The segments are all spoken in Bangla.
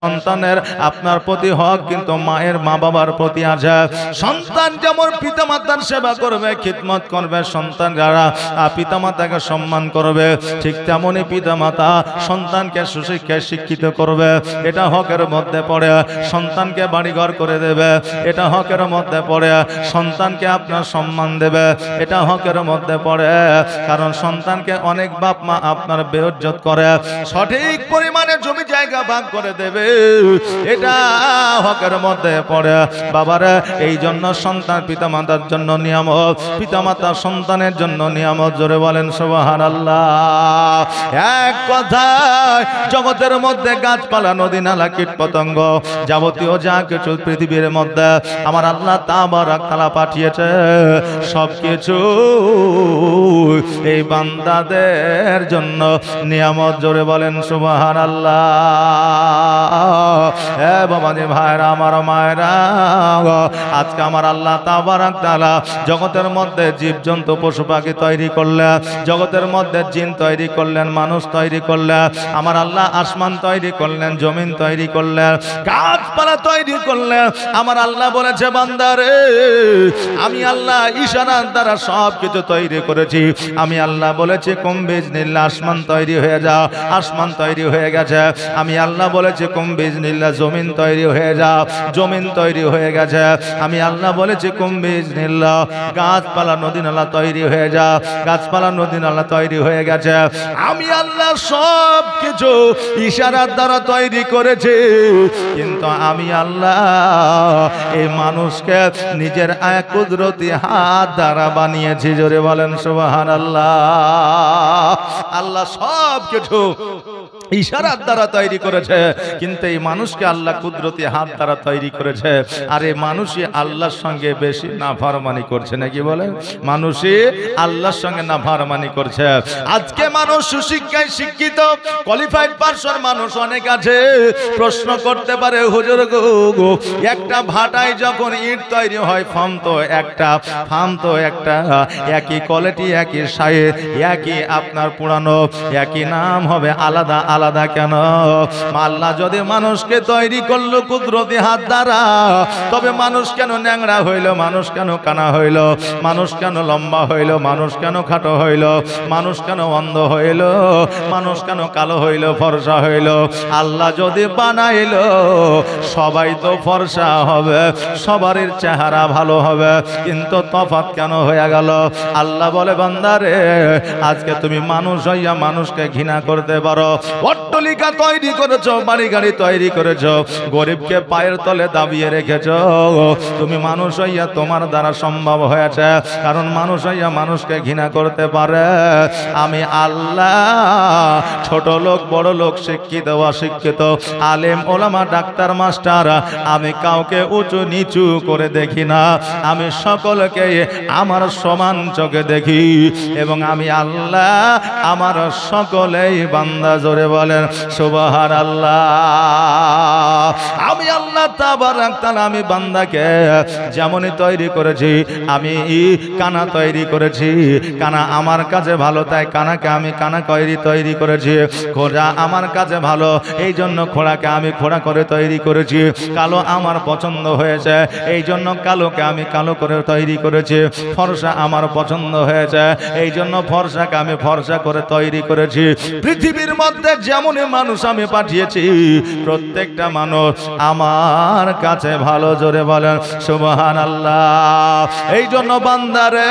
সন্তানের আপনার প্রতি হক কিন্তু মায়ের মা বাবার প্রতি আছে। সন্তান যেমন পিতামাতার সেবা করবে, খিদমত করবে, সন্তান যারা পিতামাতাকে সম্মান করবে, ঠিক তেমনই পিতামাতা সন্তানকে সুশিক্ষায় শিক্ষিত করবে। এটা হকের মধ্যে পড়ে। সন্তানকে বাড়িঘর করে দেবে, এটা হকের মধ্যে পড়ে। সন্তানকে আপনার সম্মান দেবে, এটা হকের মধ্যে পড়ে। কারণ সন্তানকে অনেক বাপ মা আপনার বেইজ্জত করে, সঠিক পরিমাণে জমি জায়গা ভাগ করে দেবে, এটা হকের মধ্যে পড়ে। বাবারা, এই জন্য সন্তান পিতামাতার জন্য নিয়ামত, পিতামাতা সন্তানের জন্য নিয়ামত। জোরে বলেন সুবহানাল্লাহ। এক কথায় জগতের মধ্যে গাছপালা, নদী নালা, কীট পতঙ্গ, যাবতীয় যা কিছু পৃথিবীর মধ্যে আমার আল্লাহ তাবারক তাআলা পাঠিয়েছে, সবকিছু এই বান্দাদের জন্য নিয়ামত। জোরে বলেন সুবহানাল্লাহ। বাবাজি ভাইরা, আমার মায়েরা, আজকে আমার আল্লাহ তাবারক তাআলা জগতের মধ্যে জীবজন্তু পশু পাখি তৈরি করলেন, জগতের মধ্যে জিন তৈরি করলেন, মানুষ তৈরি করলেন, আমার আল্লাহ আসমান তৈরি করলেন, জমিন তৈরি করলেন, গাছপালা তৈরি করলেন। আমার আল্লাহ বলেছে, বান্দারে আমি আল্লাহ ইশারার দ্বারা সব কিছু তৈরি করেছি। আমি আল্লাহ বলেছি কুম বিইজনিল্লাহ আসমান তৈরি হয়ে যাও, আসমান তৈরি হয়ে গেছে। আমি আল্লাহ বলেছি কুম বিইজনিল্লাহ জমিন তৈরি হয়ে যাও, জমিন তৈরি হয়ে গেছে। আমি আল্লাহ বলেছি কুম বিইজনিল্লাহ গাছপালা নদী নালা তৈরি হয়ে যাও, গাছপালা নদী নালা তৈরি হয়ে গেছে। আমি আল্লাহ সব কিছু ইশারার দ্বারা তৈরি করেছি, কিন্তু আমি আল্লাহ এই মানুষকে নিজের কুদরতি হাত দ্বারা বানিয়েছি। জোরে বলেন সুবহানাল্লাহ। আল্লাহ সব কিছু ইশারার দ্বারা তৈরি করেছে, কিন্তু এই মানুষকে আল্লাহ কুদরতি হাত দ্বারা তৈরি করেছে। আর এই মানুষই আল্লাহর সঙ্গে বেশি নাফরমানি করছে, নাকি বলে? মানুষই আল্লাহর সঙ্গে নাফরমানি করছে। আজকে মানুষ সুশিক্ষায় শিক্ষিত, কোয়ালিফাইড পারসন মানুষ অনেক আছে। প্রশ্ন করতে পারে, হুজুর গো, একটা ভাটায় যখন ইট তৈরি হয়, ফার্ম তো একটা, একই কোয়ালিটি, একই সাইজ, একই আপনার পুরানো, একই নাম হবে, আলাদা আলাদা কেন? আল্লাহ যদি মানুষকে তৈরি করলো কুদরতি হাত দ্বারা, তবে মানুষ কেন ন্যাংরা হইল, মানুষ কেন কানা হইল, মানুষ কেন লম্বা হইল, মানুষ কেন খাটো হইল, মানুষ কেন অন্ধ হইল, মানুষ কেন কালো হইল, ফর্সা হইল? আল্লাহ যদি বানাইল সবাই তো ফর্সা হবে, সবারই চেহারা ভালো হবে, কিন্তু তফাৎ কেন হয়ে গেল? আল্লাহ বলে, বান্দারে আজকে তুমি মানুষ হইয়া মানুষকে ঘৃণা করতে পারো, অট্টালিকা তৈরি করেছো, বাড়ি গাড়ি তৈরি করেছো, গরিবকে পায়ের তলে দাবিয়ে রেখেছো। তুমি মানুষ হইয়া তোমার দ্বারা সম্ভব হয়েছে, কারণ মানুষ হইয়া মানুষকে ঘৃণা করতে পারে। আমি আল্লাহ ছোট লোক, বড় লোক, শিক্ষিত অশিক্ষিত, আলেম ওলামা, ডাক্তার মাস্টার, আমি কাউকে উঁচু নিচু করে দেখি না। আমি সকলকে আমার সমান চোখে দেখি, এবং আমি আল্লাহ আমার সকলেই বান্দা। জোরে বলেন সুবহানাল্লাহ। আমি আল্লাহ তাবারক তাআলা আমি বান্দাকে যেমনই তৈরি করেছি, আমি কানা তৈরি করেছি, কানা আমার কাছে ভালো, তাই কানাকে আমি কানা তৈরি করেছি। খোঁড়া আমার কাছে ভালো, এই জন্য খোঁড়াকে আমি খোঁড়া করে তৈরি করেছি। কালো আমার পছন্দ হয়েছে, এই জন্য কালোকে আমি কালো করে তৈরি করেছি। ফর্সা আমার পছন্দ হয়েছে, এই জন্য ফর্সাকে আমি ফর্সা করে তৈরি করেছি। পৃথিবীর মধ্যে যেমনই মানুষ আমি পাঠিয়েছি, প্রত্যেকটা মানুষ আমার কাছে ভালো। জোরে বলেন সুবহানাল্লাহ। এই জন্য বান্দারে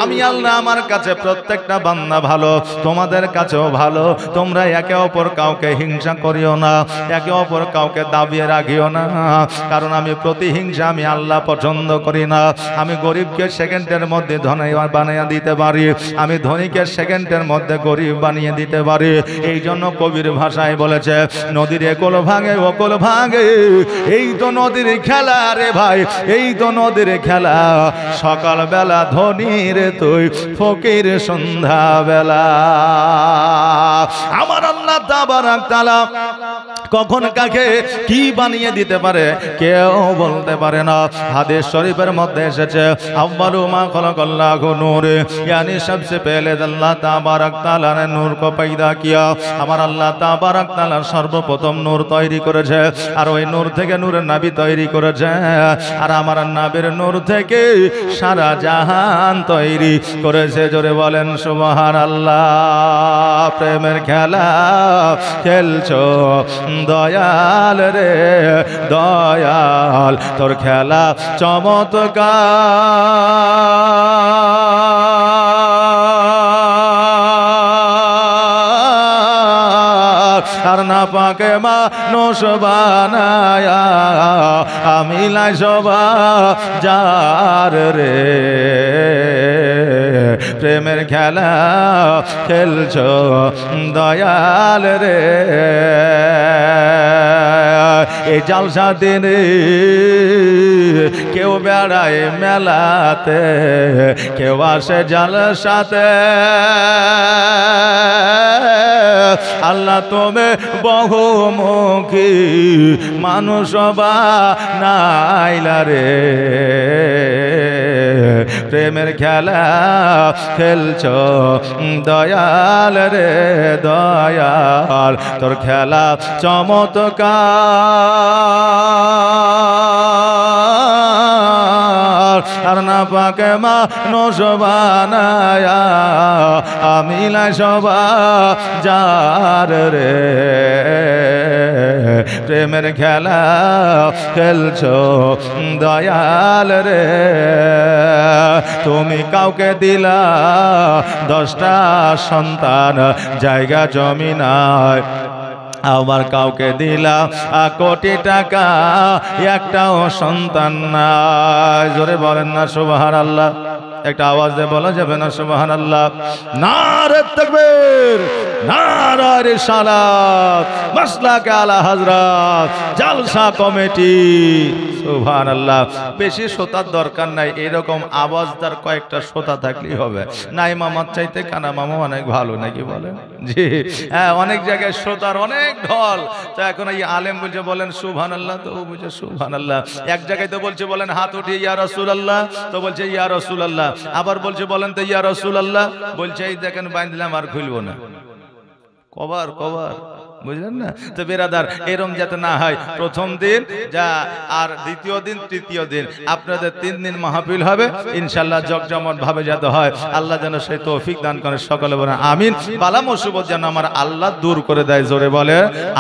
আমি আল্লাহ আমার কাছে প্রত্যেকটা বান্দা ভালো, তোমাদের কাছেও ভালো। তোমরা একে অপর কাউকে হিংসা করিও না, একে অপর কাউকে দাবিয়ে রাখিও না, কারণ আমি প্রতিহিংসা আমি আল্লাহ পছন্দ করি না। আমি গরিবকে সেকেন্ডের মধ্যে ধনী বানিয়ে দিতে পারি, আমি ধনীকে সেকেন্ডের মধ্যে গরিব বানিয়ে দিতে পারি। এই জন্য কবির ভাষায় বলেছে, নদীর একল ভাঙে ওকল ভাঙে, এই তো নদীর খেলা রে ভাই, এই তো নদীর খেলা। সকাল বেলা ধনীর তুই, ফকির সন্ধ্যা বেলা। আমার আল্লাহ তাবারক তাআলা কখন কাকে কি বানিয়ে দিতে পারে কেউ বলতে পারে না। হাদিস শরীফের মধ্যে এসেছে আউয়ালু মা খলাকাল্লাহু নূর, यानी सबसे पहले अल्लाह ताबारक ताला ने नूर को पैदा किया। আমার আল্লাহ তাবারক তাআলা সর্বপ্রথম নূর তৈরি করেছে, আর ওই নূর থেকে নূরের নবী তৈরি করেছে, আর আমার নবীর নূর থেকে সারা জাহান তৈরি করেছে। জোরে বলেন সুবহানাল্লাহ। প্রেমের খেলা খেলছো দয়াল রে দয়াল, তোর খেলা চমৎকার, আর না পাকে মানুষ বানায়া আমি লাই সবা যার রে। প্রেমের খেলা খেলছো দয়াল রে। এই জালসা দিনে কেউ বেড়ায় মেলাতে, কেউ আসে জালসাতে, আল্লাহ তুমি বহুমুখী মানুষ বানাইলা রে। প্রেমের খেলা খেলছো দয়াল রে দয়াল, তোর খেলা চমৎকার, আর না পাকে মানুষ বানায়া আমি লাই সবা যার রে। প্রেমের খেলা খেলছো দয়াল রে। তুমি কাউকে দিলা 10টা সন্তান, জায়গা জমি নাই, আবার কাউকে দিলা কোটি টাকা, একটাও সন্তান নাই। জোরে বলেন না সুবহানাল্লাহ। একটা আওয়াজ দিয়ে বলা যাবে না সুবহানাল্লাহ? নারে তাকবীর, নারে রিসালাত, মাসলাকে আলা হযরত জালসা কমিটি। সুবহানাল্লাহ। বেশি শ্রোতার দরকার নাই, এরকম আওয়াজদার কয়েকটা শ্রোতা থাকলেই হবে। নাই মামার চাইতে কানা মামা অনেক ভালো, নাকি বলেন? জি হ্যাঁ, অনেক জায়গায় শ্রোতার অনেক ঢল। তো এখন এই আলেম বলছে বলেন সুবহানাল্লাহ, তো ও বলছে সুবহানাল্লাহ। এক জায়গায় তো বলছে বলেন হাত উঠিয়ে ইয়া রাসূলুল্লাহ, তো বলছে ইয়া রাসূলুল্লাহ। আবার বলছে বলেন তো ইয়া রাসূলুল্লাহ, বলছে এই দেখেন বাঁধলাম আর খুলবো না। কবার বুঝলেন না? তো বেরাদার এরম যাতে না হয়, প্রথম দিন যা আর দ্বিতীয় দিন তৃতীয় দিন আপনাদের 3 দিন মাহফিল হবে ইনশাআল্লাহ, জগজমট ভাবে যাতে হয়। আল্লাহ যেন সেই তৌফিক দান করে। সকলে বলেন আমিন। বালা মুসিবত যেন আমার আল্লাহ দূর করে দেয়। জোরে বলে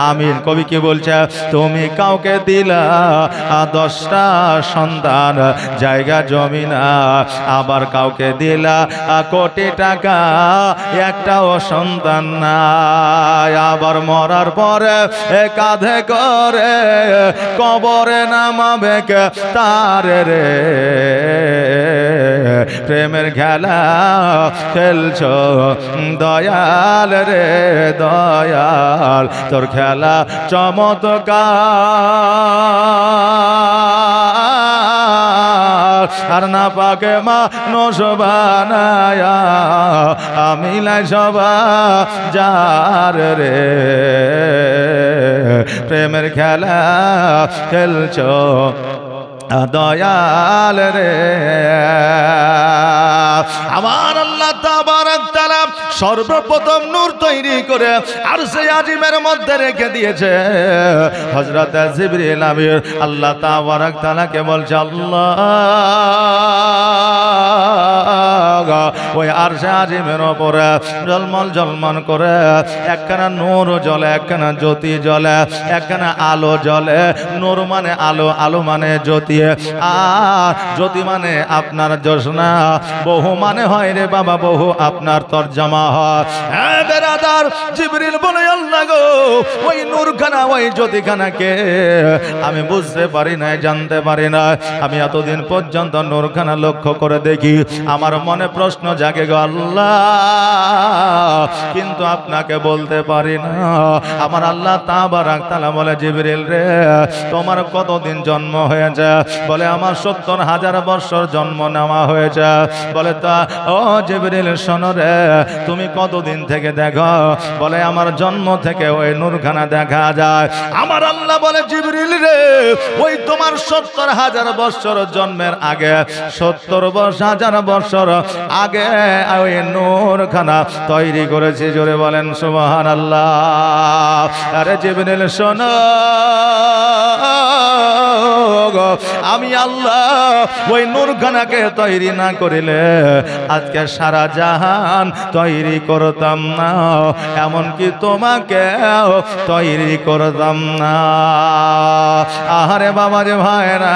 আমিন। কবি কি বলছে? তুমি কাউকে দিলা 10টা সন্তান, জায়গা জমি না, আবার কাউকে দিলা কোটি টাকা, একটাও সন্তান নাই। আবার মরার পরে কাঁধে করে কবরে নামাবে কে তার রে। প্রেমের খেলা খেলছো দয়াল রে দয়াল, তোর খেলা চমৎকার, আর না পাকে মানুষ বানায়া আমি লাই সবা যার রে। প্রেমের খেলা খেলছো দয়াল রে। আমার আল্লাহ তাবারক তাআলা সর্বপ্রথম নূর তৈরি করে আরশে আজিমের মধ্যে রেখে দিয়েছে। হযরত জিবরিল আমিন আল্লাহ তাবারক তাআলাকে বলছে আল্লাহ ওই আরশে আজিমের উপরে ঝলমল ঝলমল করে একখানা নূর জ্বলে, একখানা জ্যোতি জ্বলে, একখানা আলো জ্বলে। নূর মানে আলো, আলো মানে জ্যোতি, আর জ্যোতি মানে আপনার জ্যোৎস্না। বহু মানে হয় রে বাবা, বহু আপনার তরজমা হয়। হ্যাঁ বেরাদার, জিবরিল বলে আল্লাহ গো ওই নূরখানা ওই জ্যোতিখানাকে আমি বুঝতে পারি না, জানতে পারি না। আমি এতদিন পর্যন্ত নূরখানা লক্ষ্য করে দেখি, আমার মনে প্রশ্ন জাগে গো আল্লাহ, কিন্তু আপনাকে বলতে পারি না। আমার আল্লাহ তাবারাক তাআলা বলে জিবরিল রে তোমার কতদিন জন্ম হয়েছে? বলে আমার ৭০,০০০ বছর জন্ম নেওয়া হয়েছে। বলে তা ও জিবরিল শোনো রে, তুমি কতদিন থেকে দেখো? বলে আমার জন্ম থেকে ওই নূরখানা দেখা যায়। আমার আল্লাহ বলে জিবরিল রে ওই তোমার ৭০,০০০ বছর জন্মের আগে ৭০,০০০ বছর আগে ওই নূরখানা তৈরি করেছি। জোরে বলেন সুবহানাল্লাহ। আরে জিবরিল শোনো, আমি আল্লাহ ওই নূরখানাকে তৈরি না করিলে আজকে সারা জাহান তৈরি করতাম না, এমনকি তোমাকে তৈরি করতাম না। আহারে বাবা যে ভাইরা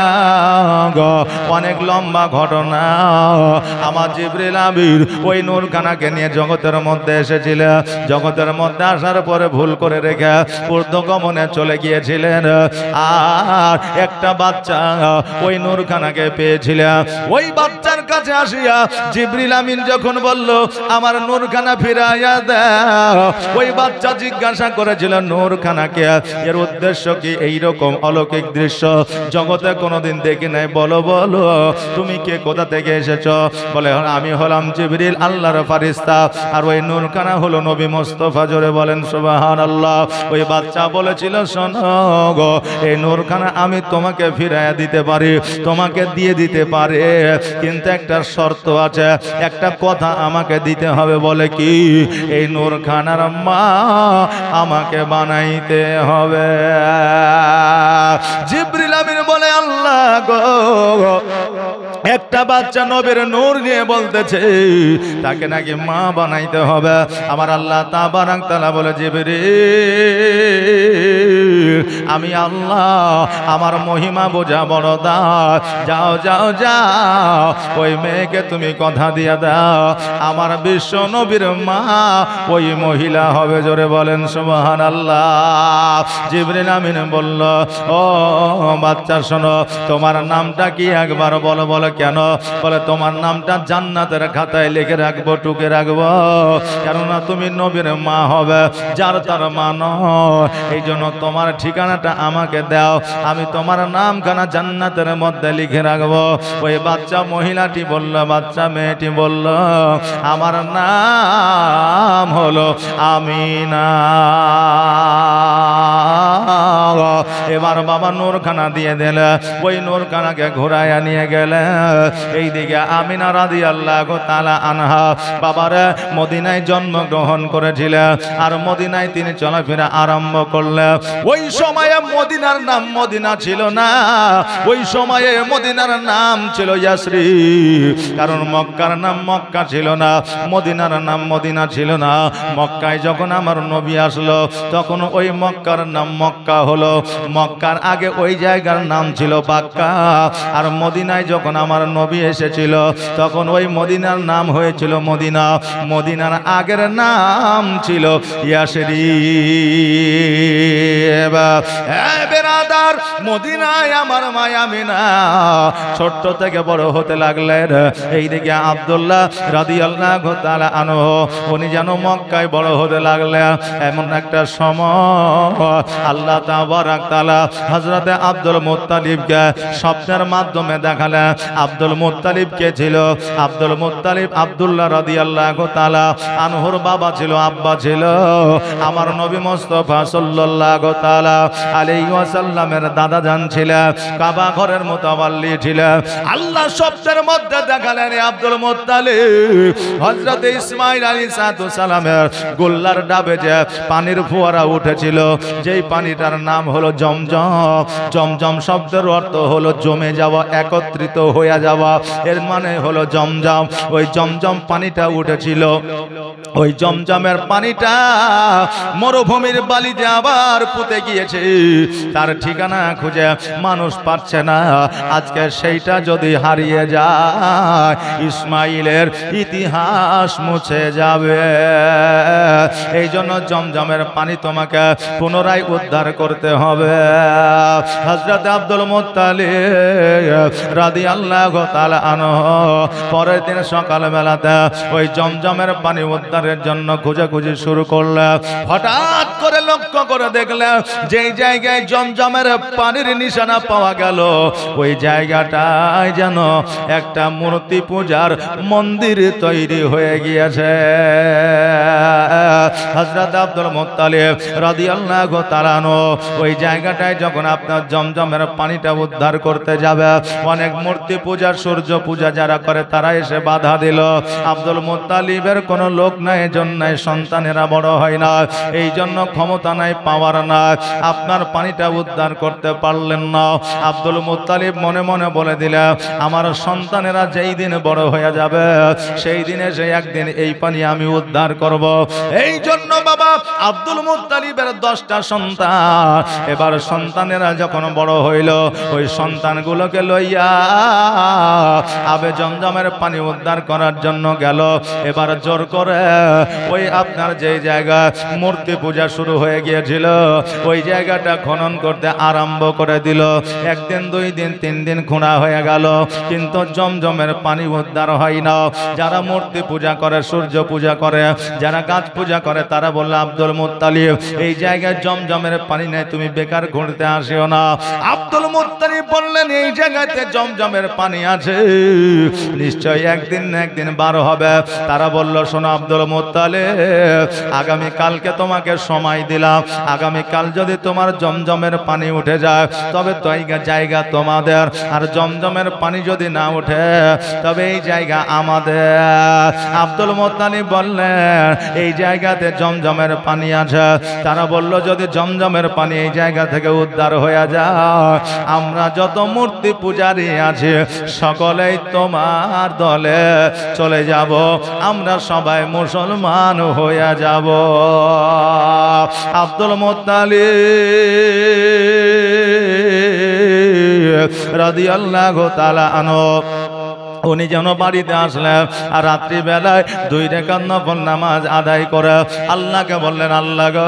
গো, অনেক লম্বা ঘটনা। আমার জিবরিল আমির ওই নূরখানাকে নিয়ে জগতের মধ্যে এসেছিল। জগতের মধ্যে আসার পরে ভুল করে রেখে ঊর্ধ্বগমনে চলে গিয়েছিলেন। আর একটা বাচ্চা ওই নূরখানাকে পেয়েছিল। ওই বাচ্চার কাছে আসিয়া জিবরিল আমিন যখন বলল আমার নূরখানা ফিরাইয়া দাও, ওই বাচ্চা জিজ্ঞাসা করেছিল নূরখানাকে এর উদ্দেশ্য কি? এইরকম অলৌকিক দৃশ্য জগতে কোনোদিন দেখি নাই। বলো বলো তুমি কে, কোথা থেকে এসেছো? বলে আমি হলাম জিবরিল, আল্লাহর ফারিস্তা, আর ওই নূরখানা হলো নবী মুস্তাফা। জোরে বলেন সুবহানাল্লাহ। ওই বাচ্চা বলেছিল শোনো গো, এই নূরখানা আমি তোমাকে ফিরাইয়া দিতে পারি, তোমাকে দিয়ে দিতে পারে, কিন্তু একটা শর্ত আছে, একটা কথা আমাকে দিতে হবে। বলে কি? এই নূরখানার মা আমাকে বানাইতে হবে। জিবরিল আমিন বলে আল্লাহ গো, একটা বাচ্চা নবীর নূর নিয়ে বলতেছে তাকে নাকি মা বানাইতে হবে। আমার আল্লাহ তাবারাক তাআলা বলে জিবরিল আমি আল্লাহ আমার মহিমা বোঝা বড় দাও, যাও যাও যাও ওই মেয়েকে তুমি কথা দিয়ে দাও, আমার বিশ্ব নবীর মা ওই মহিলা হবে। জোরে বলেন সুবহানাল্লাহ। জিবরিল আমিন বলল ও বাচ্চা শোনো, তোমার নামটা কি একবার বলো। বলে কেন? বলে তোমার নামটা জান্নাতের খাতায় লিখে রাখবো, টুকে রাখবো, কেননা তুমি নবীর মা হবে, যার তার মা নয়। এই জন্য তোমার ঠিকানাটা আমাকে দাও, আমি তোমার নামখানা জান্নাতের মধ্যে লিখে রাখবো। ওই বাচ্চা মহিলাটি বলল, বাচ্চা মেয়েটি বলল আমার নাম হলো আমিনা। এবার বাবা নূরখানা দিয়ে দিলে, ওই নূরখানাকে ঘোরাইয়া নিয়ে গেলে। এইদিকে আমিনা রাদিয়াল্লাহু তাআলা আনহা বাবারে মদিনায় জন্মগ্রহণ করেছিলেন, আর মদিনায় তিনি চলাফেরা আরম্ভ করলেন। ওই সময়ে মদিনার নাম মদিনা ছিল না, ওই সময়ে মদিনার নাম ছিল ইয়াসরিব। কারণ মক্কার নাম মক্কা ছিল না, মদিনার নাম মদিনা ছিল না। মক্কায় যখন আমার নবী আসলো তখন ওই মক্কার নাম মক্কা হলো। মক্কার আগে ওই জায়গার নাম ছিল বাক্কা। আর মদিনায় যখন আমার নবী এসেছিল তখন ওই মদিনার নাম হয়েছিল মদিনা। মদিনার আগের নাম ছিল ইয়াসরিব। বেরাদার, মদিনায় আমার মা আমিনা ছোট্ট থেকে বড় হতে লাগলেন। এইদিকে আব্দুল্লাহ রাদিয়াল্লাহু তাআলা আনহু উনি যেন মক্কায় বড় হতে লাগলেন। এমন একটা সময় আল্লাহ তাবারাক তাআলা হযরতে আব্দুল মুত্তালিবকে স্বপ্নের মাধ্যমে দেখালেন। আব্দুল মুত্তালিব কে ছিল? আব্দুল মুত্তালিব আব্দুল্লাহ রাদিয়াল্লাহু তাআলা আনহুর বাবা ছিল, আব্বা ছিল। আমার নবী মুস্তাফা সাল্লাল্লাহু তাআলা আলাইহি ওয়াসাল্লামের দাদা জান ছিলেন, কাবা ঘরের মুতাওয়াল্লি ছিলেন। আল্লাহ স্বপ্নের মধ্যে দেখালেন আব্দুল মুত্তালিব হযরতে ইসমাঈল আলাইহিস সালামের গোল্লার ডাবে যে পানির ফোয়ারা উঠেছিল, যেই পানিটার নাম হলো জমজম। জমজম শব্দের অর্থ হলো জমে যাওয়া, একত্রিত হয়ে যাওয়া, এর মানে হলো জমজম। ওই জমজম পানিটা উঠেছিল, ওই জমজমের পানিটা মরুভূমির বালিতে আবার পুঁতে গিয়েছে, তার ঠিকানা খুঁজে মানুষ পাচ্ছে না। আজকে সেইটা যদি হারিয়ে যায় ইসমাইলের ইতিহাস মুছে যাবে। এই জন্য জমজমের পানি তোমাকে পুনরায় উদ্ধার করতে হবে। হযরত আব্দুল মুত্তালিব রাদিয়াল্লাহু তাআলা আনহু পরের দিন সকালবেলাতে ওই জমজমের পানি উদ্ধারের জন্য খোঁজাখুঁজি শুরু করলেন। হঠাৎ করে লক্ষ্য করে দেখলেন যেই জায়গায় জমজমের পানির নিশানা পাওয়া গেল ওই জায়গাটায় যেন একটা মূর্তি পূজার মন্দির তৈরি হয়ে গিয়েছে। হযরত আব্দুল মুত্তালিব রাদিয়াল্লাহু তাআলা আনহু ওই জায়গাটায় যখন আপনার জমজমের পানিটা উদ্ধার করতে যাবে, অনেক মূর্তি পূজা সূর্য পূজা যারা করে তারা এসে বাধা দিল। আব্দুল মুত্তালিবের কোনো লোক নাই, এজন্য সন্তানেরা বড় হয় না, এই জন্য ক্ষমতা নাই, পাওয়ার না, আপনার পানিটা উদ্ধার করতে পারলেন না। আব্দুল মুত্তালিব মনে মনে বলে দিলেন আমার সন্তানেরা যেই দিন বড় হয়ে যাবে সেই দিনে সে একদিন এই পানি আমি উদ্ধার করব। এই জন্য বাবা আব্দুল মুত্তালিবের 10টা সন্তান, এবার সন্তানেরা যখন বড় হইল ওই সন্তানগুলোকে লইয়া আবে জমজমের পানি উদ্ধার করার জন্য গেল। এবার জোর করে ওই আপনার যে জায়গা মূর্তি পূজা শুরু হয়ে গিয়েছিল ওই জায়গাটা খনন করতে আরম্ভ করে দিল। একদিন, 2 দিন, 3 দিন খোঁড়া হয়ে গেল, কিন্তু জমজমের পানি উদ্ধার হয় না। যারা মূর্তি পূজা করে, সূর্য পূজা করে, যারা গাছ পূজা করে, তারা বলল আব্দুল মুত্তালিব এই জায়গায় জমজমের পানি নেই, তুমি বেকার ঘুরতে আসিও না। আব্দুল মুত্তালিব বললেন এই জায়গাতে জমজমের পানি আছে, নিশ্চয়ই একদিন না একদিন বার হবে। তারা বলল শোনো আব্দুল মুত্তালিব, আগামী কালকে তোমাকে সময় দিলাম, আগামী কাল যদি তোমার জমজমের পানি উঠে যায় তবে তো এই জায়গা তোমাদের, আর জমজমের পানি যদি না উঠে তবে এই জায়গা আমাদের। আব্দুল মুত্তালিব বললেন এই জায়গাতে জমজমের পানি আছে। তারা বলল যদি জমজমের পানি এই জায়গা থেকে উদ্ধার হয়ে যায় আমরা যত মূর্তি পূজারী আছে সকলেই তোমার দলে চলে যাব, আমরা সবাই মুসলমান হয়ে যাব। আব্দুল মুত্তালিব রাদিয়াল্লাহু তাআলা আনহু উনি যেন বাড়িতে আসলেন আর রাত্রিবেলায় 2 রাকাত নফল নামাজ আদায় করে আল্লাহকে বললেন আল্লাহ গো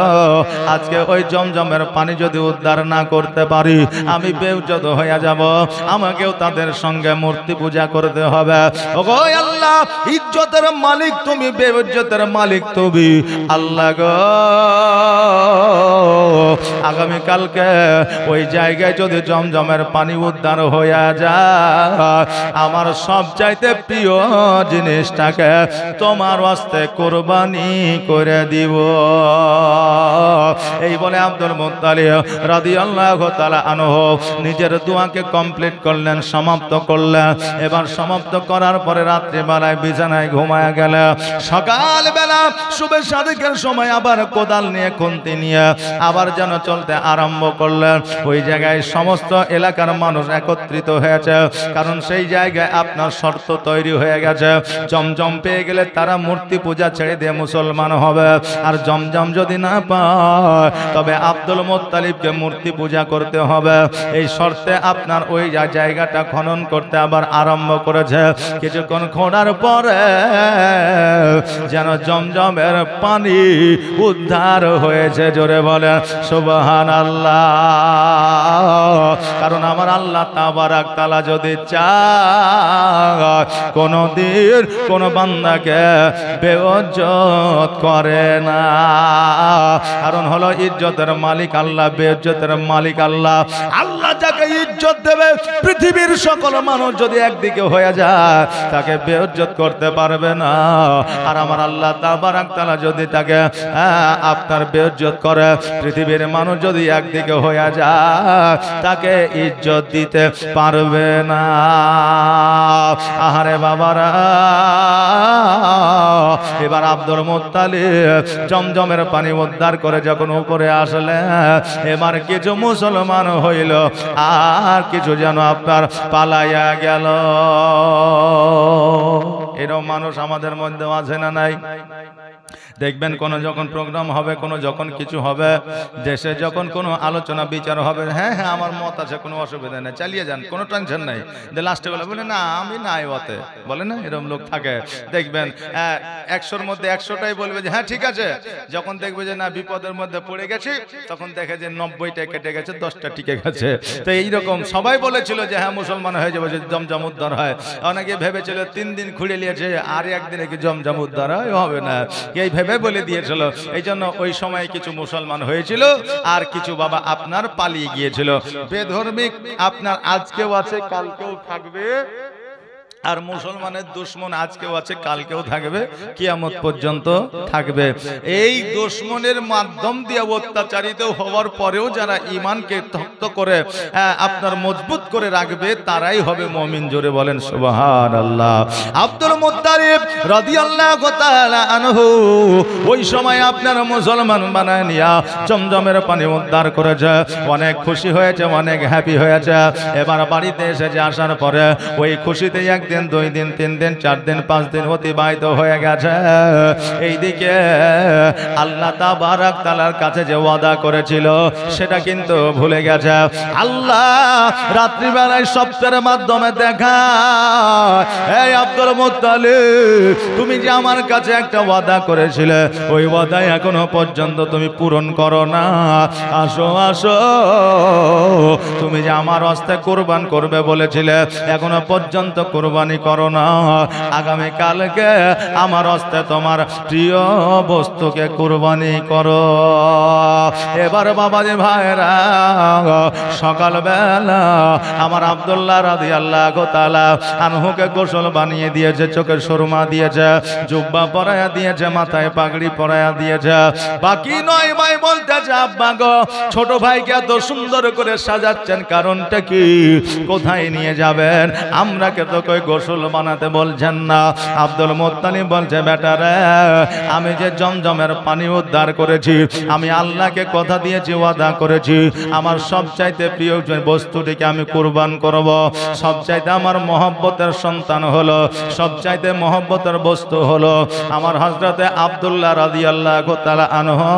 আজকে ওই জমজমের পানি যদি উদ্ধার না করতে পারি আমি বেইজ্জত হয়ে যাব, আমাকেও তাদের সঙ্গে মূর্তি পূজা করতে হবে। ওগো আল্লাহ, ইজ্জতের মালিক তুমি, বেইজ্জতের মালিক তুমি। আল্লাহ গো আগামী কালকে ওই জায়গায় যদি জমজমের পানি উদ্ধার হয়ে যায় আমার সবচাইতে প্রিয় জিনিসটাকে তোমার ওয়াস্তে কুরবানি করে দিব। এই বলে আব্দুল মুত্তালিব রাদিয়াল্লাহু তাআলা আনহু নিজের দোয়াকে কমপ্লিট করলেন, সমাপ্ত করলেন। এবার সমাপ্ত করার পরে রাত্রিবেলায় বিছানায় ঘুমায়া গেল। সকালবেলা শুভে সাদিকের সময় আবার কোদাল নিয়ে খুন্তি নিয়ে আবার যেন চলতে আরম্ভ করলেন। ওই জায়গায় সমস্ত এলাকার মানুষ একত্রিত হয়েছে, কারণ সেই জায়গায় আপনার শর্ত তৈরি হয়ে গেছে জমজম পেয়ে গেলে তারা মূর্তি পূজা ছেড়ে দিয়ে মুসলমান হবে, আর জমজম যদি না পায় তবে আব্দুল মুত্তালিবকে মূর্তি পূজা করতে হবে। এই শর্তে আপনার ওই জায়গাটা খনন করতে আবার আরম্ভ করেছে। কিছুক্ষণ খোঁড়ার পরে যেন জমজমের পানি উদ্ধার হয়েছে। জোরে বলেন সুবহানাল্লাহ। কারণ আমার আল্লাহ তাবারাক তাআলা যদি চায় কোনদিন কোন বান্দাকে বেইজ্জত করে না। কারণ হলো ইজ্জতের মালিক আল্লাহ, বেইজ্জতের মালিক আল্লাহ। আল্লাহ যাকে ইজ্জত দেবে পৃথিবীর সকল মানুষ যদি একদিকে হয়ে যায় তাকে বেইজ্জত করতে পারবে না। আর আমার আল্লাহ তাবারাক তাআলা যদি তাকে আপনার বেইজ্জত করে পৃথিবীর মানুষ যদি একদিকে হয়ে যায় তাকে ইজ্জত দিতে পারবে না। আহারে বাবারা, এবার আব্দুল মুত্তালিব জমজমের পানি উদ্ধার করে যখন উপরে আসলে এবার কিছু মুসলমান হইল আর কিছু যেন আপনার পালাইয়া গেল। এরকম মানুষ আমাদের মধ্যে আছে না নাই? দেখবেন কোনো যখন প্রোগ্রাম হবে, কোনো যখন কিছু হবে, দেশে যখন কোনো আলোচনা বিচার হবে, হ্যাঁ হ্যাঁ আমার মত আছে, কোনো অসুবিধা নেই, চালিয়ে যান, কোনো টেনশন নেই। লাস্টে বলে না আমি নাই ওতে, বলে না, এরকম লোক থাকে। দেখবেন 100-র মধ্যে 100টাই বলবে যে হ্যাঁ ঠিক আছে। যখন দেখবে যে না বিপদের মধ্যে পড়ে গেছি, তখন দেখে যে 90টা কেটে গেছে, 10টা টিকে গেছে। তো এইরকম সবাই বলেছিল যে হ্যাঁ মুসলমান হয়ে যাবে যদি জমজম উদ্ধার হয়। অনেকে ভেবেছিল 3 দিন ঘুরে নিয়েছে, আর একদিনে কি জমজম উদ্ধার হয়? হবে না, এই ভেবে বলে দিয়েছিল। এই জন্য ওই সময় কিছু মুসলমান হয়েছিল, আর কিছু বাবা আপনার পালিয়ে গিয়েছিল। বেধর্মিক আপনার আজকেও আছে, কালকেও থাকবে, আর মুসলমানের দুশ্মন আজকেও আছে, কালকেও থাকবে, কিয়ামত পর্যন্ত থাকবে। এই দুশ্মনের মাধ্যম দিয়ে অত্যাচারিত হওয়ার পরেও যারা ঈমানকে শক্ত করে আপনার মজবুত করে রাখবে, তারাই হবে মুমিন। জোরে বলেন সুবহানাল্লাহ। আব্দুল মুত্তালিব রাদিয়াল্লাহু তাআলা আনহু ওই সময় আপনার মুসলমান বানায় নিয়া জমজমের পানি উদ্ধার করেছে, অনেক খুশি হয়েছে, অনেক হ্যাপি হয়েছে। এবার বাড়িতে এসেছে, আসার পরে ওই খুশিতে একদিন, 2 দিন, 3 দিন, 4 দিন, 5 দিন অতিবাহিত হয়ে গেছে। এইদিকে আল্লাহ তাবারক তাআলার কাছে যে ওয়াদা করেছিল সেটা কিন্তু ভুলে গেছে। আল্লাহ রাত্রিবেলায় স্বপ্নের মাধ্যমে দেখা, এই আব্দুল মুত্তালিব তুমি যে আমার কাছে একটা ওয়াদা করেছিলে, ওই ওয়াদা এখনো পর্যন্ত তুমি পূরণ করো না। আসো আসো, তুমি যে আমার হস্তে কুরবান করবে বলেছিলে, এখনো পর্যন্ত কুরবানি করো না। আগামী কালকে আমার হস্তে তোমার প্রিয় বস্তুকে কুরবানি করো। এবার বাবাজি ভাইরা, সকালবেলা আমার আব্দুল্লাহ রাদিয়াল্লাহু তাআলা আনহুকে গোসল বানিয়ে দিয়েছে, চোখে সুরমা দিয়েছে, জুব্বা পরায়া দিয়েছে, মাথায় পাগড়ি পরায়া দিয়েছে। বাকি নয় ভাই বলতেছে, আব্বা গো ছোট ভাইকে এত সুন্দর করে সাজাচ্ছেন, কারণটা কি? কোথায় নিয়ে যাবেন? আমরাকে তো কই গোসল বানাতে বলছেন না। আব্দুল মুত্তালিব বলছে, বেটা রে, আমি যে জমজমের পানি উদ্ধার করেছি, আমি আল্লাহকে কথা দিয়েছি, ওয়াদা করেছি, আমার সবচাইতে প্রিয় বস্তুটিকে আমি কুরবান করব। সবচাইতে আমার মহব্বতের সন্তান হলো, সবচাইতে মহব্বতের বস্তু হলো আমার হযরতে আব্দুল্লাহ রাদিয়াল্লাহু তাআলা আনহু।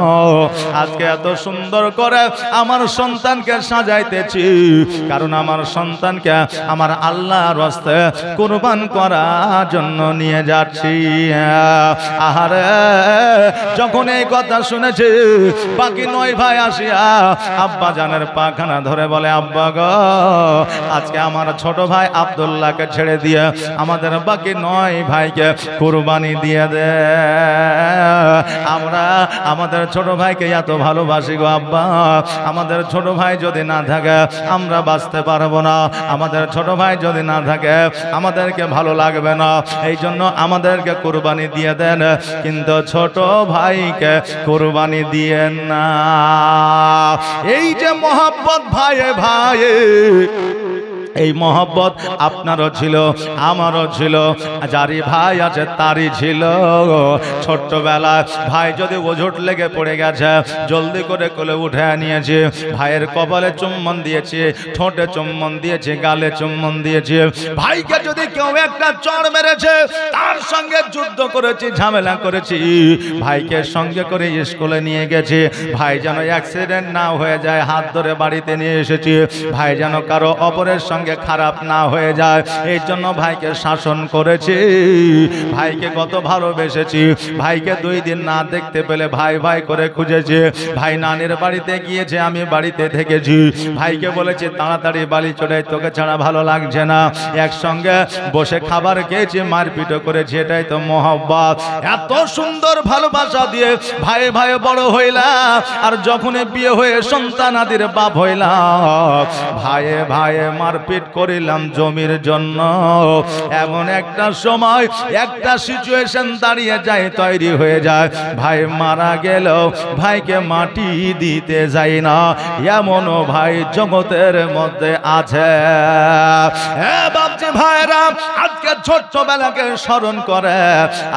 আজকে এত সুন্দর করে আমার সন্তানকে সাজাইতেছি, কারণ আমার সন্তানকে আমার আল্লাহর রাস্তায় কুরবান করার জন্য নিয়ে যাচ্ছি। আহারে, যখন এই কথা শুনেছি, বাকি 9 ভাই আসিয়া আব্বা জানের পাখানা ধরে বলে, আব্বা গো আজকে আমার ছোট ভাই আব্দুল্লাহকে ছেড়ে দিয়ে আমাদের বাকি 9 ভাইকে কুরবানি দিয়ে দে। আমরা আমাদের ছোট ভাইকে এত ভালোবাসি গো আব্বা, আমাদের ছোট ভাই যদি না থাকে আমরা বাঁচতে পারবো না, আমাদের ছোট ভাই যদি না থাকে আমাদেরকে ভালো লাগবে না, এই জন্য আমাদেরকে কুরবানি দিয়ে দেন, কিন্তু ছোট ভাইকে কুরবানি দিয়েন না। এই যে মহব্বত ভাইয়ে ভাইয়ে, এই মহব্বত আপনারও ছিল, আমারও ছিল, যারই ভাই আছে তারই ছিল। ছোট্টবেলায় ভাই যদি ওঝট লেগে পড়ে গেছে, জলদি করে কোলে উঠে নিয়েছে, ভাইয়ের কপালে চুম্বন দিয়েছে, ঠোঁটে চুম্বন দিয়েছে, গালে চুম্বন দিয়েছে। ভাইকে যদি কেউ একটা চড় মেরেছে, তার সঙ্গে যুদ্ধ করেছি, ঝামেলা করেছি, ভাইকে সঙ্গে করে স্কুলে নিয়ে গেছে, ভাই যেন অ্যাক্সিডেন্ট না হয়ে যায়, হাত ধরে বাড়িতে নিয়ে এসেছি, ভাই যেন কারো অপরের সঙ্গে খারাপ না হয়ে যায়, এই জন্য ভাইকে শাসন করেছি, ভাইকে কত ভালোবেসেছি। ভাইকে 2 দিন না দেখতে পেলে ভাই ভাই করে খুঁজেছে, ভাই নানির বাড়িতে গিয়েছে, আমি বাড়িতে থেকেছি, ভাইকে বলেছি তাড়াতাড়ি বাড়ি চলে, তোকে ছাড়া ভালো লাগছে না, একসঙ্গে বসে খাবার খেয়েছি, মারপিটও করেছি, এটাই তো মহব্বত। এত সুন্দর ভালোবাসা দিয়ে ভাই ভাই বড় হইলাম, আর যখন বিয়ে হয়ে সন্তান আদির বাপ হইলাম, ভাইয়ে ভাইয়ে মারপিট করিলাম জমির জন্য। এমন একটা সময় একটা সিচুয়েশন দাঁড়িয়ে যায়, তৈরি হয়ে যায়, ভাই মারা গেল ভাইকে মাটি দিতে যাই না, এমনও ভাই জগতের মধ্যে আছে। বাপজি ভাইরা, আজকে ছোট্টবেলাকে স্মরণ করে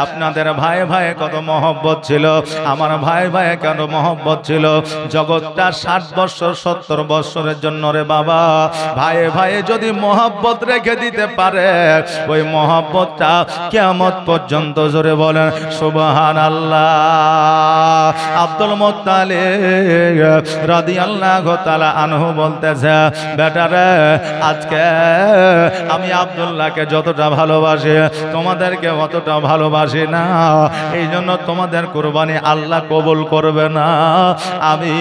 আপনাদের ভাই ভাই কত মহব্বত ছিল, আমার ভাই ভাই কেন মহব্বত ছিল। জগৎটা 60 বছর 70 বছরের জন্য রে বাবা, ভাই ভাই যদি মহব্বত রেখে দিতে পারে, ওই মহব্বতটা কিয়ামত পর্যন্ত, জোরে বলেন সুবহানাল্লাহ। আব্দুল মুত্তালিব রাদিয়াল্লাহু তাআলা আনহু বলতেছে, বেটারে আজকে আমি আব্দুল্লাহকে যতটা ভালোবাসি তোমাদেরকে অতটা ভালোবাসি না, এই জন্য তোমাদের কুরবানি আল্লাহ কবুল করবে না। আমি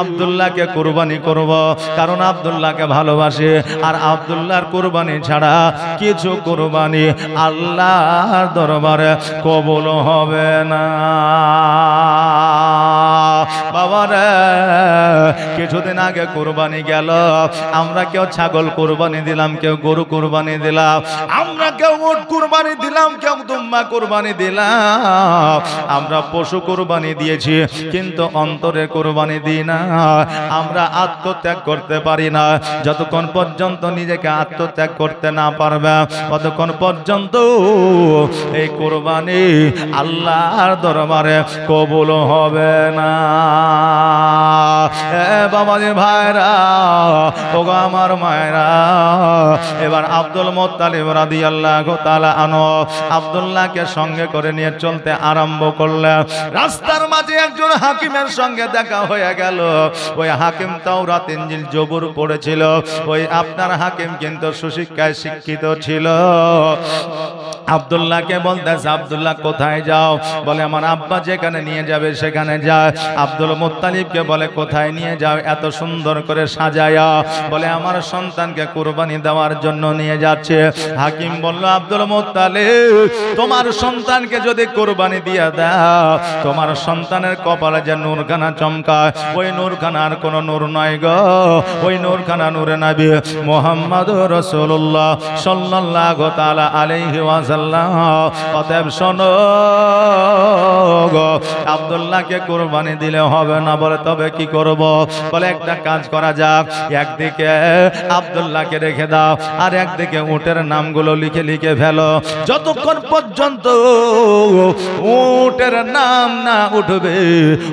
আব্দুল্লাহকে কুরবানি করব, কারণ আব্দুল্লাহকে ভালোবাসি, আর আব্দুল্লাহর কুরবানি ছাড়া কিছু কুরবানি আল্লাহর দরবারে কবুল হবে না। বাবারে কিছুদিন আগে কুরবানি গেল, আমরা কেউ ছাগল কুরবানি দিলাম, কেউ গরু কুরবানি দিলাম, আমরা কেউ উট কুরবানি দিলাম, কেউ দুম্বা কুরবানি দিলাম, আমরা পশু কুরবানি দিয়েছি, কিন্তু অন্তরে কুরবানি দিই না। আমরা আত্মত্যাগ করতে পারি না। যতক্ষণ পর্যন্ত নিজেকে আত্মত্যাগ করতে না পারবে, ততক্ষণ পর্যন্ত এই কুরবানি আল্লাহর দরবারে কবুল হবে না। বাবাজি ভাইরা, ওগো আমার মায়েরা, এবার আব্দুল মুত্তালিব রাদিয়াল্লাহু তাআলা আনহু আব্দুল্লাহকে সঙ্গে করে নিয়ে চলতে আরম্ভ করলেন। রাস্তার মাঝে একজন হাকিমের সঙ্গে দেখা হয়ে গেল। ওই হাকিম তাওরাত ইনজিল জবুর পড়েছিল। ওই আপনার হাকিম কিন্তু সুশিক্ষায় শিক্ষিত ছিল। আব্দুল্লাহকে বলতেছে, আব্দুল্লাহ কোথায় যাও? বলে আমার আব্বা যেখানে নিয়ে যাবে সেখানে যায়। আব্দুল মুত্তালিবকে বলে কোথায় নিয়ে যাও? এত সুন্দর করে সাজায়া। বলে আমার সন্তানকে কুরবানি দেওয়ার জন্য নিয়ে যাচ্ছে। হাকিম বলল, আব্দুল মুত্তালিব তোমার সন্তানকে যদি কুরবানি দিয়ে দাও, তোমার সন্তানের কপালে যে নূরখানা চমকায়, ওই নূরখানার কোন নূর নয় গো, ওই নূরখানা নূরে নবী মুহাম্মদুর রাসূলুল্লাহ সাল্লাল্লাহু তাআলা আলাইহি ওয়াসাল্লাম। অতএব শোনো গো, আব্দুল্লাহকে কুরবানি দিলে হবে না। বলে তবে কি করব? বলে একটা কাজ করা যাক, একদিকে আব্দুল্লাহকে রেখে দাও, আর একদিকে উটের নামগুলো লিখে লিখে ফেলো। যতক্ষণ পর্যন্ত উটের নাম না উঠবে,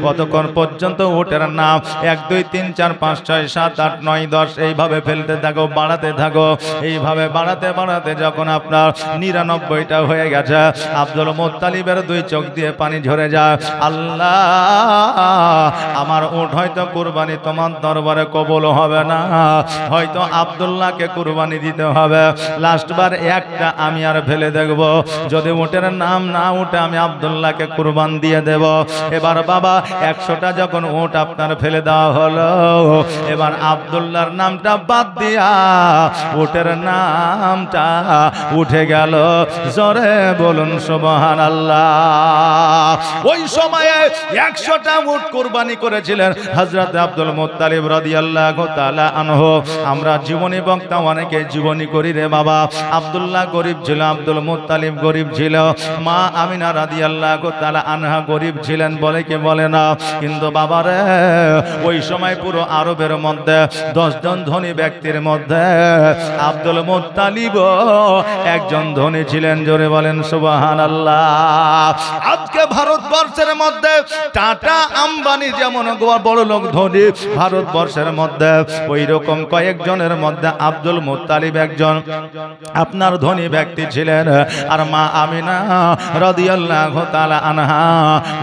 ততক্ষণ পর্যন্ত উটের নাম 1 2 3 4 5 6 7 8 9 10 এইভাবে ফেলতে থাকো, বাড়াতে থাকো। এইভাবে বাড়াতে বাড়াতে যখন আপনার 99টা হয়ে গেছে, আব্দুল মুত্তালিবের 2 চোখ দিয়ে পানি ঝরে যায়। আল্লাহ, আমার উট হয়তো কুরবানি তোমার দরবারে কবুল হবে না, হয়তো আব্দুল্লাহকে কুরবানি দিতে হবে। লাস্টবার একটা আমি আর ফেলে দেখব, যদি উটের নাম না উঠে আমি আব্দুল্লাহকে কুরবান দিয়ে দেব। এবার বাবা 100টা যখন উট আপনার ফেলে দেওয়া হলো, এবার আব্দুল্লাহর নামটা বাদ দিয়া উটের নামটা উঠে গেল। জোরে বলুন সুবহানাল্লাহ। ওই সময়ে 100টা উট কুরবানি করেছিলেন হযরত আব্দুল মুত্তালিব রাদিয়াল্লাহু তাআলা আনহু। আমরা জীবনী বক্তা অনেকে জীবনী করি রে বাবা। আব্দুল্লাহ গরিব ছিল, আব্দুল মুত্তালিব গরিব ছিল, মা আমিনা রাদিয়াল্লাহু তাআলা আনহা গরিব ছিলেন, বলে কি বলে না? কিন্তু বাবা রে, ওই সময় পুরো আরবের মধ্যে 10 জন ধনী ব্যক্তির মধ্যে আব্দুল মুত্তালিব একজন ধনী ছিলেন। জোরে বলেন সুবহানাল্লাহ। আজকে ভারতবর্ষের মধ্যে টাটা আম্বানি যেমন বড় লোক ধনী, ভারতবর্ষের মধ্যে ওই রকম কয়েকজনের মধ্যে আব্দুল মুত্তালিব একজন আপনার ধনী ব্যক্তি ছিলেন। আর মা আমিনা রাদিয়াল্লাহু তাআলা আনহা,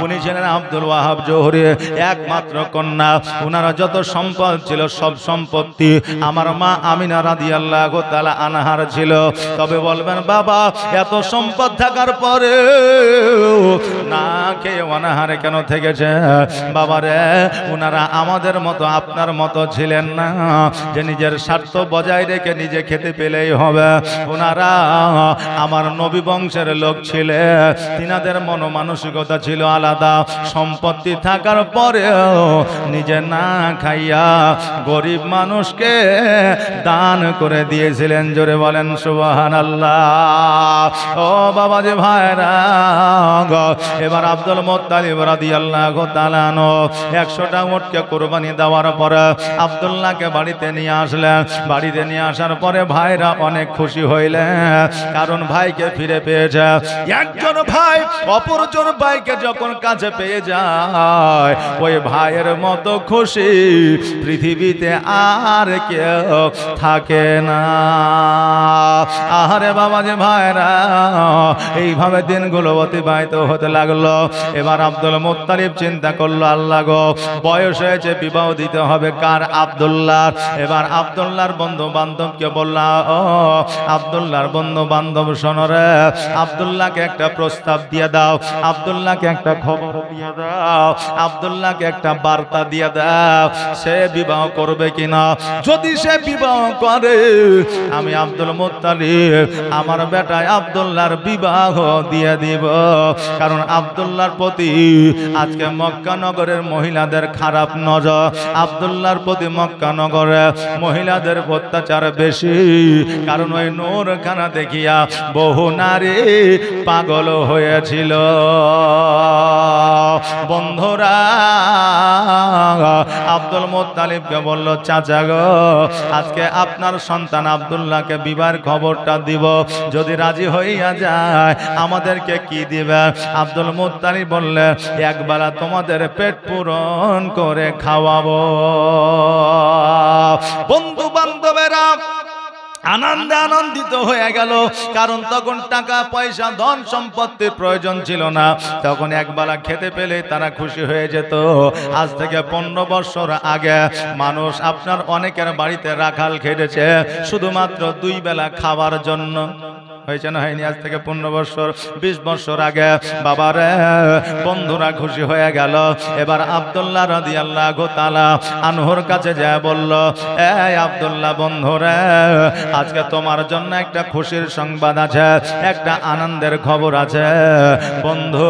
উনি ছিলেন আব্দুল ওয়াহাব জোহরি একমাত্র কন্যা। উনারা যত সম্পদ ছিল সব সম্পত্তি আমার মা আমিনা রাদিয়াল্লাহু তাআলা আনহার ছিল। তবে বলবেন বাবা, এত সম্পদ থাকার পরে না খেয়ে অনাহারে কেন থেকেছে? বাবারে, উনারা আমাদের মতো আপনার মতো ছিলেন না যে নিজের স্বার্থ বজায় রেখে নিজে খেতে পেলেই হবে। ওনারা আমার নবী বংশের লোক ছিলেন, তিনাদের মন মানসিকতা ছিল আলাদা। সম্পত্তি থাকার পরেও নিজে না খাইয়া গরিব মানুষকে দান করে দিয়েছিলেন। জোরে বলেন সুবহানাল্লাহ। ও বাবা যে ভাইরা, এবার আব্দুল মুত্তালিব রাদিয়াল্লাহু তাআলা আনহু 100টা উটকে কুরবানি দেওয়ার পরে আব্দুল্লাহকে বাড়িতে নিয়ে আসলেন। বাড়িতে নিয়ে আসার পরে ভাইরা অনেক খুশি হইলেন, কারণ ভাইকে ফিরে পেয়েছে। একজন ভাই অপরজন ভাইকে যখন কাছে পেয়ে যায়, ওই ভাইয়ের মতো খুশি পৃথিবীতে আর কেউ থাকে না। আহারে বাবা যে ভাইরা, এইভাবে দিনগুলো অতিবাহিত হতে লাগলো। এবার আব্দুল মুত্তালিব চিন্তা করলো, আল্লাহ গো, বয়স হয়েছে, বিবাহ দিতে হবে কার? আব্দুল্লাহ। এবার আব্দুল্লাহর বন্ধু বান্ধবকে বললা, ও আব্দুল্লাহর বন্ধু বান্ধব শোনো রে, আব্দুল্লাহকে একটা প্রস্তাব দিয়ে দাও, আব্দুল্লাহকে একটা খবর দিয়ে দাও, আব্দুল্লাহকে একটা বার্তা দিয়ে দাও, সে বিবাহ করবে কিনা। যদি সে বিবাহ করে, আমি আব্দুল মুত্তালিব আমার বেটায় আব্দুল্লাহর বিবাহ দিয়ে দিব। কারণ আব্দুল্লাহর প্রতি আজকে মক্কা নগরের মহিলাদের খারাপ নজর, আব্দুল্লাহর প্রতি মক্কা নগরে মহিলাদের অত্যাচার বেশি। কারণ ওই নূর খানা দেখিয়া বহু নারী পাগল হয়েছিল। বন্ধুরা, আব্দুল মুত্তালিবকে বলল, চাচা গো, আজকে আপনার সন্তান আব্দুল্লাহকে বিবাহের খবরটা দিব, যদি রাজি হইয়া যায় আমাদেরকে কি দিবে? আব্দুল মুত্তালিব বললে, একবেলা তোমাদের পেট পূরণ করে খাওয়াবো। বন্ধু বান্ধবেরা আনন্দে আনন্দিত হয়ে গেল, কারণ তখন টাকা পয়সা ধন সম্পত্তির প্রয়োজন ছিল না, তখন একবেলা খেতে পেলে তারা খুশি হয়ে যেত। আজ থেকে 15 বছর আগে মানুষ আপনার অনেকের বাড়িতে রাখাল খেটেছে শুধুমাত্র 2 বেলা খাবার জন্য। হয়েছে না হয়নি? আজ থেকে 15 বছর 20 বছর আগে বাবারে বন্ধুরা খুশি হয়ে গেল। এবার আব্দুল্লাহ রাদিয়াল্লাহু তাআলা আনহুর কাছে যায় বলল, এই আব্দুল্লাহ বন্ধুরে, আজকে তোমার জন্য একটা খুশির সংবাদ আছে, একটা আনন্দের খবর আছে। বন্ধু,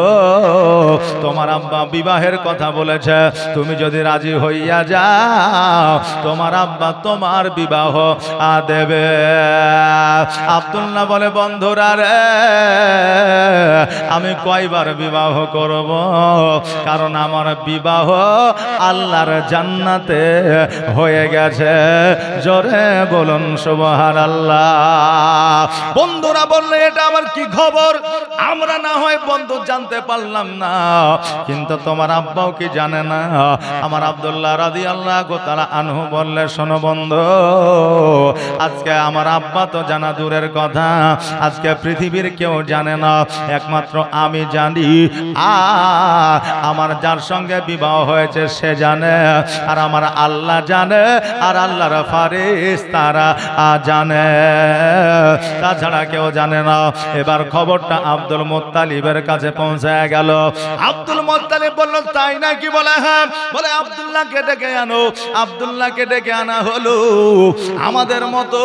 তোমার আব্বা বিবাহের কথা বলেছে, তুমি যদি রাজি হইয়া যাও তোমার আব্বা তোমার বিবাহ দেবে। আব্দুল্লাহ বলে, বন্ধুরা রে, আমি কয়বার বিবাহ করব? কারণ আমার বিবাহ আল্লাহর জান্নাতে হয়ে গেছে। জোরে বলুন সুবহানাল্লাহ। বন্ধুরা বললে, এটা আবার কি খবর? আমরা না হয় বন্ধু জানতে পারলাম না, কিন্তু তোমার আব্বাও কি জানে না? আমার আব্দুল্লাহ রাদিয়াল্লাহু তাআলা আনহু বললে, শোনো বন্ধু, আজকে আমার আব্বা তো জানা দূরের কথা, আজকে পৃথিবীর কেউ জানে না, একমাত্র আমি জানি, আর আমার যার সঙ্গে বিবাহ হয়েছে সে জানে, আর আমার আল্লাহ জানে, আর আল্লাহর ফেরেশতারা জানে, তাছাড়া কেউ জানে না। এবার খবরটা আব্দুল মুত্তালিবের কাছে পৌঁছায় গেল। আব্দুল মুত্তালিব বলল, তাই নাকি? বলে হ্যাঁ। বলে, আব্দুল্লাহকে ডেকে আনো। আব্দুল্লাহকে ডেকে আনা হলো। আমাদের মতো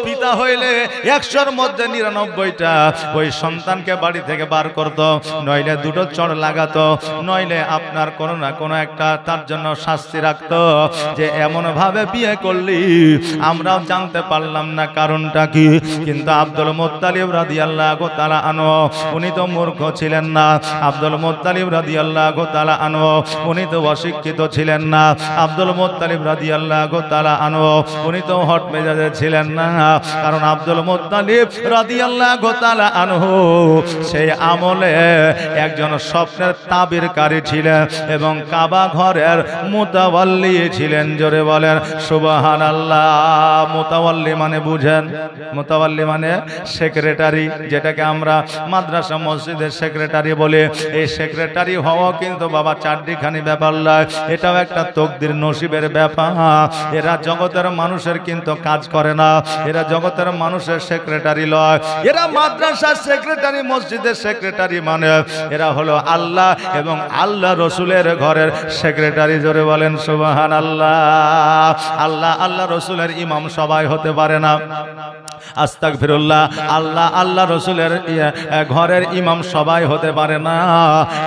পিতা হইলে 100-র মধ্যে 99টা ওই সন্তানকে বাড়ি থেকে বার করত, নইলে 2টো চড় লাগাতো, নইলে আপনার কোনো না কোনো একটা তার জন্য শাস্তি রাখতো, যে এমন ভাবে বিয়ে করলি আমরাও জানতে পারলাম না কারণটা কি। কিন্তু আব্দুল মুত্তালিব রাদিয়াল্লাহু তাআলা আনহু উনি তো মূর্খ ছিলেন না, আব্দুল মুত্তালিব রাদিয়াল্লাহু তাআলা আনহু উনি তো অশিক্ষিত ছিলেন না, আব্দুল মুত্তালিব রাদিয়াল্লাহু তাআলা আনহু উনি তো হট মেজাজে ছিলেন না। কারণ আব্দুল মুত্তালিব রাদিয়াল্লাহু তাআলা আনহু সেই আমলে একজন স্বপ্নের তাবিরকারী ছিলেন এবং কাবা ঘরের মুতাওয়াল্লি ছিলেন। জোরে বলেন সুবহানাল্লাহ। মুতাওয়াল্লি মানে বুঝেন? মুতাওয়াল্লি মানে সেক্রেটারি, যেটাকে আমরা মাদ্রাসা মসজিদের সেক্রেটারি বলে। এই সেক্রেটারি হওয়া কিন্তু বাবা চারটিখানি ব্যাপার নয়, এটাও একটা তকদির নসিবের ব্যাপার। এরা জগতের মানুষের কিন্তু কাজ করে না, এরা জগতের মানুষের সেক্রেটারি লয়, এরা মাদ্রাসার সেক্রেটারি, মসজিদের সেক্রেটারি, মানে এরা হলো আল্লাহ এবং আল্লাহ রসুলের ঘরের সেক্রেটারি। জোরে বলেন সুবহানাল্লাহ। আল্লাহ আল্লাহ রসুলের ইমাম সবাই হতে পারে না, আস্তাগফিরুল্লাহ। আল্লাহ আল্লাহ রসুলের ঘরের ইমাম সবাই হতে পারে না,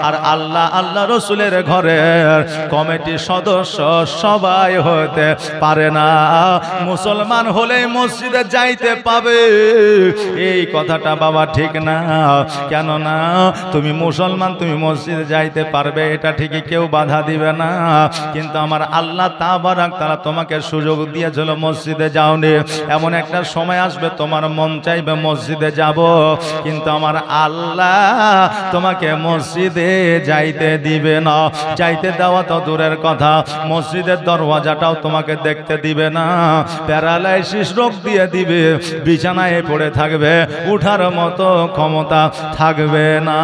আর আল্লাহ আল্লাহ রসুলের ঘরের কমিটি সদস্য সবাই হতে পারে না। মুসলমান হলে মসজিদে যাইতে পাবে, এই কথাটা বাবা ঠিক না। কেননা তুমি মুসলমান, তুমি মসজিদে যাইতে পারবে, এটা ঠিকই, কেউ বাধা দিবে না। কিন্তু আমার আল্লাহ তাবারাক তাআলা তোমাকে সুযোগ দিয়েছিল মসজিদে যাওনি। এমন একটা সময় আসবে তোমার মন চাইবে মসজিদে যাব, কিন্তু আমার আল্লাহ তোমাকে মসজিদে যাইতে দিবে না। যাইতে দেওয়া তো দূরের কথা, মসজিদের দরওয়াজাটাও তোমাকে দেখতে দিবে না। প্যারালাইসিস রোগ দিয়ে দিবে, বিছানায় পড়ে থাকবে, উঠার মতো ক্ষমতা থাকবে না।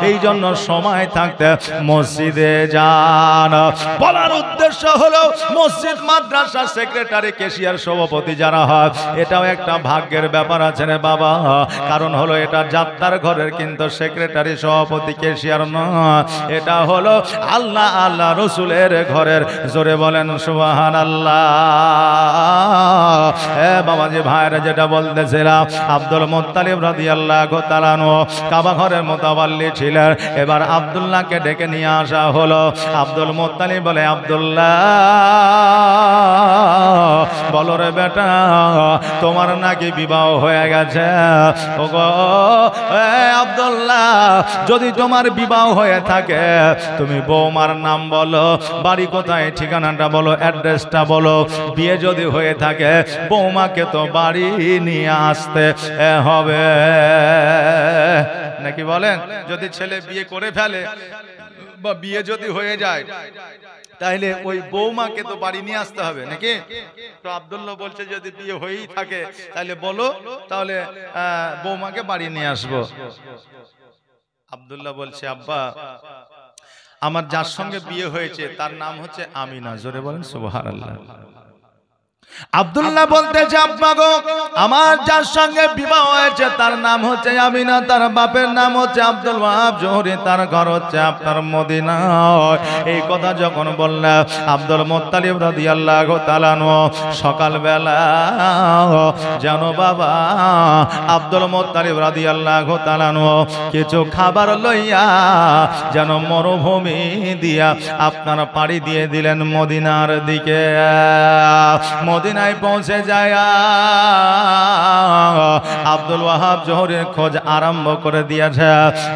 এই জন্য সময় থাকতে মসজিদে যান। বলার উদ্দেশ্য হলো মসজিদ, মাদ্রাসা, সেক্রেটারি, ক্যাশিয়ার, সভাপতি যারা হয়, এটাও একটা ভাগ্যের ব্যাপার আছে রে বাবা। কারণ হলো এটা যাত্রার ঘরের, কিন্তু সেক্রেটারি, সভাপতি, ক্যাশিয়ার নয়, এটা হলো আল্লাহ আল্লাহ রসুলের ঘরের। জোরে বলেন সুবহানাল্লাহ। বাবাজি ভাইরা, যেটা বলতেছিলাম, আব্দুল মুত্তালিব রাদিয়াল্লাহু তাআলা আনহু কাবা ঘরের মুতাওয়াল্লি ছিলেন। এবার আব্দুল্লাহকে ডেকে নিয়ে আসা হলো। আব্দুল মুত্তালিব বলে, আব্দুল্লাহ বলো রে বেটা, তোমার নাকি বিবাহ হয়ে গেছে? ওগো আব্দুল্লাহ, যদি তোমার বিবাহ হয়ে থাকে তুমি বৌমার নাম বলো, বাড়ি কোথায়, ঠিকানাটা বলো, অ্যাড্রেসটা বলো। বিয়ে যদি হয়ে থাকে বৌমাকে তো বাড়ি নিয়ে আসতে হবে, নাকি বলেন? যদি ছেলে বিয়ে করে ফেলে বা বিয়ে যদি হয়ে যায় তাহলে ওই বৌমাকে তো বাড়ি নিয়ে আসতে হবে, নাকি? তো আব্দুল্লাহ বলছে যদি বিয়ে হয়েই থাকে তাহলে বলো, তাহলে বৌমাকে বাড়ি নিয়ে আসবো। আব্দুল্লাহ বলছে, আব্বা আমার যার সঙ্গে বিয়ে হয়েছে তার নাম হচ্ছে আমিনা। জোরে বলেন সুবহানাল্লাহ। আব্দুল্লাহ বলতেছে, আব্বা গো, আমার যার সঙ্গে বিবাহ হয়েছে তার নাম হচ্ছে আমিনা, তার বাপের নাম হচ্ছে আব্দুল ওয়াহাব জোহরি, তার ঘর হচ্ছে আপনার মদিনা। এই কথা যখন বললেন, আব্দুল মুত্তালিব রাদিয়াল্লাহু তাআলা আনহু সকালবেলা যেন বাবা আব্দুল মুত্তালিব রাদিয়াল্লাহু তাআলা আনহু কিছু খাবার লইয়া যেন মরুভূমি দিয়া আপনার পাড়ি দিয়ে দিলেন মদিনার দিকে। মদিনায় পৌঁছে যায় আব্দুল ওয়াহাব জোহরির খোঁজ আরম্ভ করে দিয়েছে।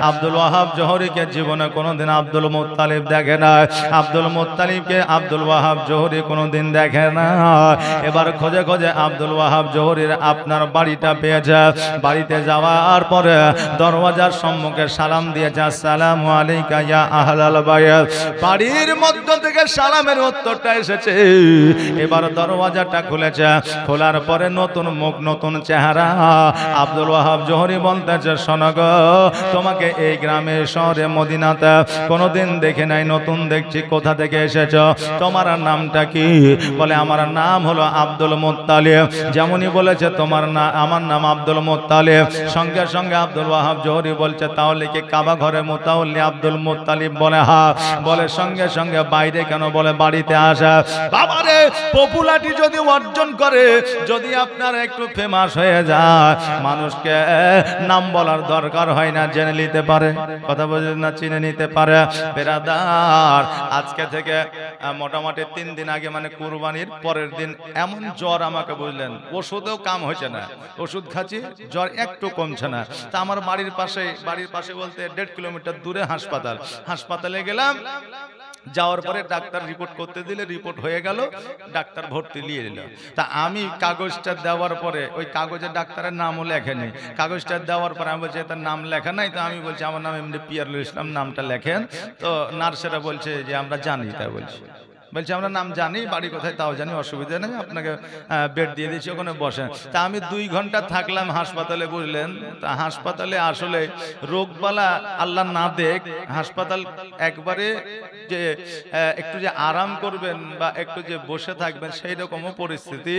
আব্দুল ওয়াহাব জোহরিকে জীবনে কোনোদিন আব্দুল মুত্তালিব দেখে না, আব্দুল মুত্তালিবকে আব্দুল ওয়াহাব জোহরি কোনোদিন দেখে না। এবার খোঁজে খোঁজে আব্দুল ওয়াহাব জোহরির আপনার বাড়িটা পেয়েছে। বাড়িতে যাওয়ার পরে দরওয়াজার সম্মুখে সালাম দিয়েছে, আসসালামু আলাইকা ইয়া আহলাল বাইত। বাড়ির মধ্য থেকে সালামের উত্তরটা এসেছে। এবার দরওয়াজাটা খুলেছে, খোলার পরে নতুন মুখ, নতুন চেহারা। আব্দুল ওয়াহাব জোহরি বলতেছে, শোনো গো, তোমাকে এই গ্রামে শহরে মদিনাতে কোনোদিন দেখে নাই, নতুন দেখছি, কোথা থেকে এসেছো, তোমার নামটা কি? বলে, আমার নাম হলো আব্দুল মুত্তালিব। যেমনই বলেছে তোমার নাম, আমার নাম আব্দুল মুত্তালিব, সঙ্গে সঙ্গে আব্দুল ওয়াহাব জোহরি বলছে, তাহলে কি কাবা ঘরে মুতাওয়াল্লি আব্দুল মুত্তালিব? বলে হ্যাঁ। বলে সঙ্গে সঙ্গে বাইরে কেন? বলে বাড়িতে আসা। বাবারে, পপুলারিটি যদি অর্জন করে, যদি আপনার একটু ফেমাস হয়ে যায়, মানুষকে নাম বলার দরকার হয় না, জেনে নিতে পারে। কথা বলেন না, চিনে নিতে পারে। বেরাদার, আজকে থেকে মোটামুটি 3 দিন আগে, মানে কুরবানির পরের দিন, এমন জ্বর আমাকে, বুঝলেন, ওষুধেও কাম হয়েছে না, ওষুধ খাচ্ছি, জ্বর একটু কমছে না। তা আমার বাড়ির পাশে বলতে 1.5 কিলোমিটার দূরে হাসপাতাল। হাসপাতালে গেলাম, যাওয়ার পরে ডাক্তার রিপোর্ট করতে দিলে, রিপোর্ট হয়ে গেল, ডাক্তার ভর্তি নিয়ে নিল। তা আমি কাগজটা দেওয়ার পরে, ওই কাগজে ডাক্তারের নামও লেখেনি। কাগজটা দেওয়ার পরে আমি বলছি, তার নাম লেখা নাই। তো আমি বলছি, আমার নাম এমনি পিয়ারুল ইসলাম, নামটা লেখেন। তো নার্সেরা বলছে যে আমরা জানি। তাই বলছি আমরা নাম জানি, বাড়ি কোথায় তাও জানি, অসুবিধা নেই, আপনাকে বেড দিয়ে দিয়েছি, ওখানে বসেন। তা আমি 2 ঘন্টা থাকলাম হাসপাতালে, বুঝলেন। তা হাসপাতালে আসলে রোগবালা আল্লাহ না দেখ, হাসপাতাল একবারে যে একটু যে আরাম করবেন বা একটু যে বসে থাকবেন সেই রকমও পরিস্থিতি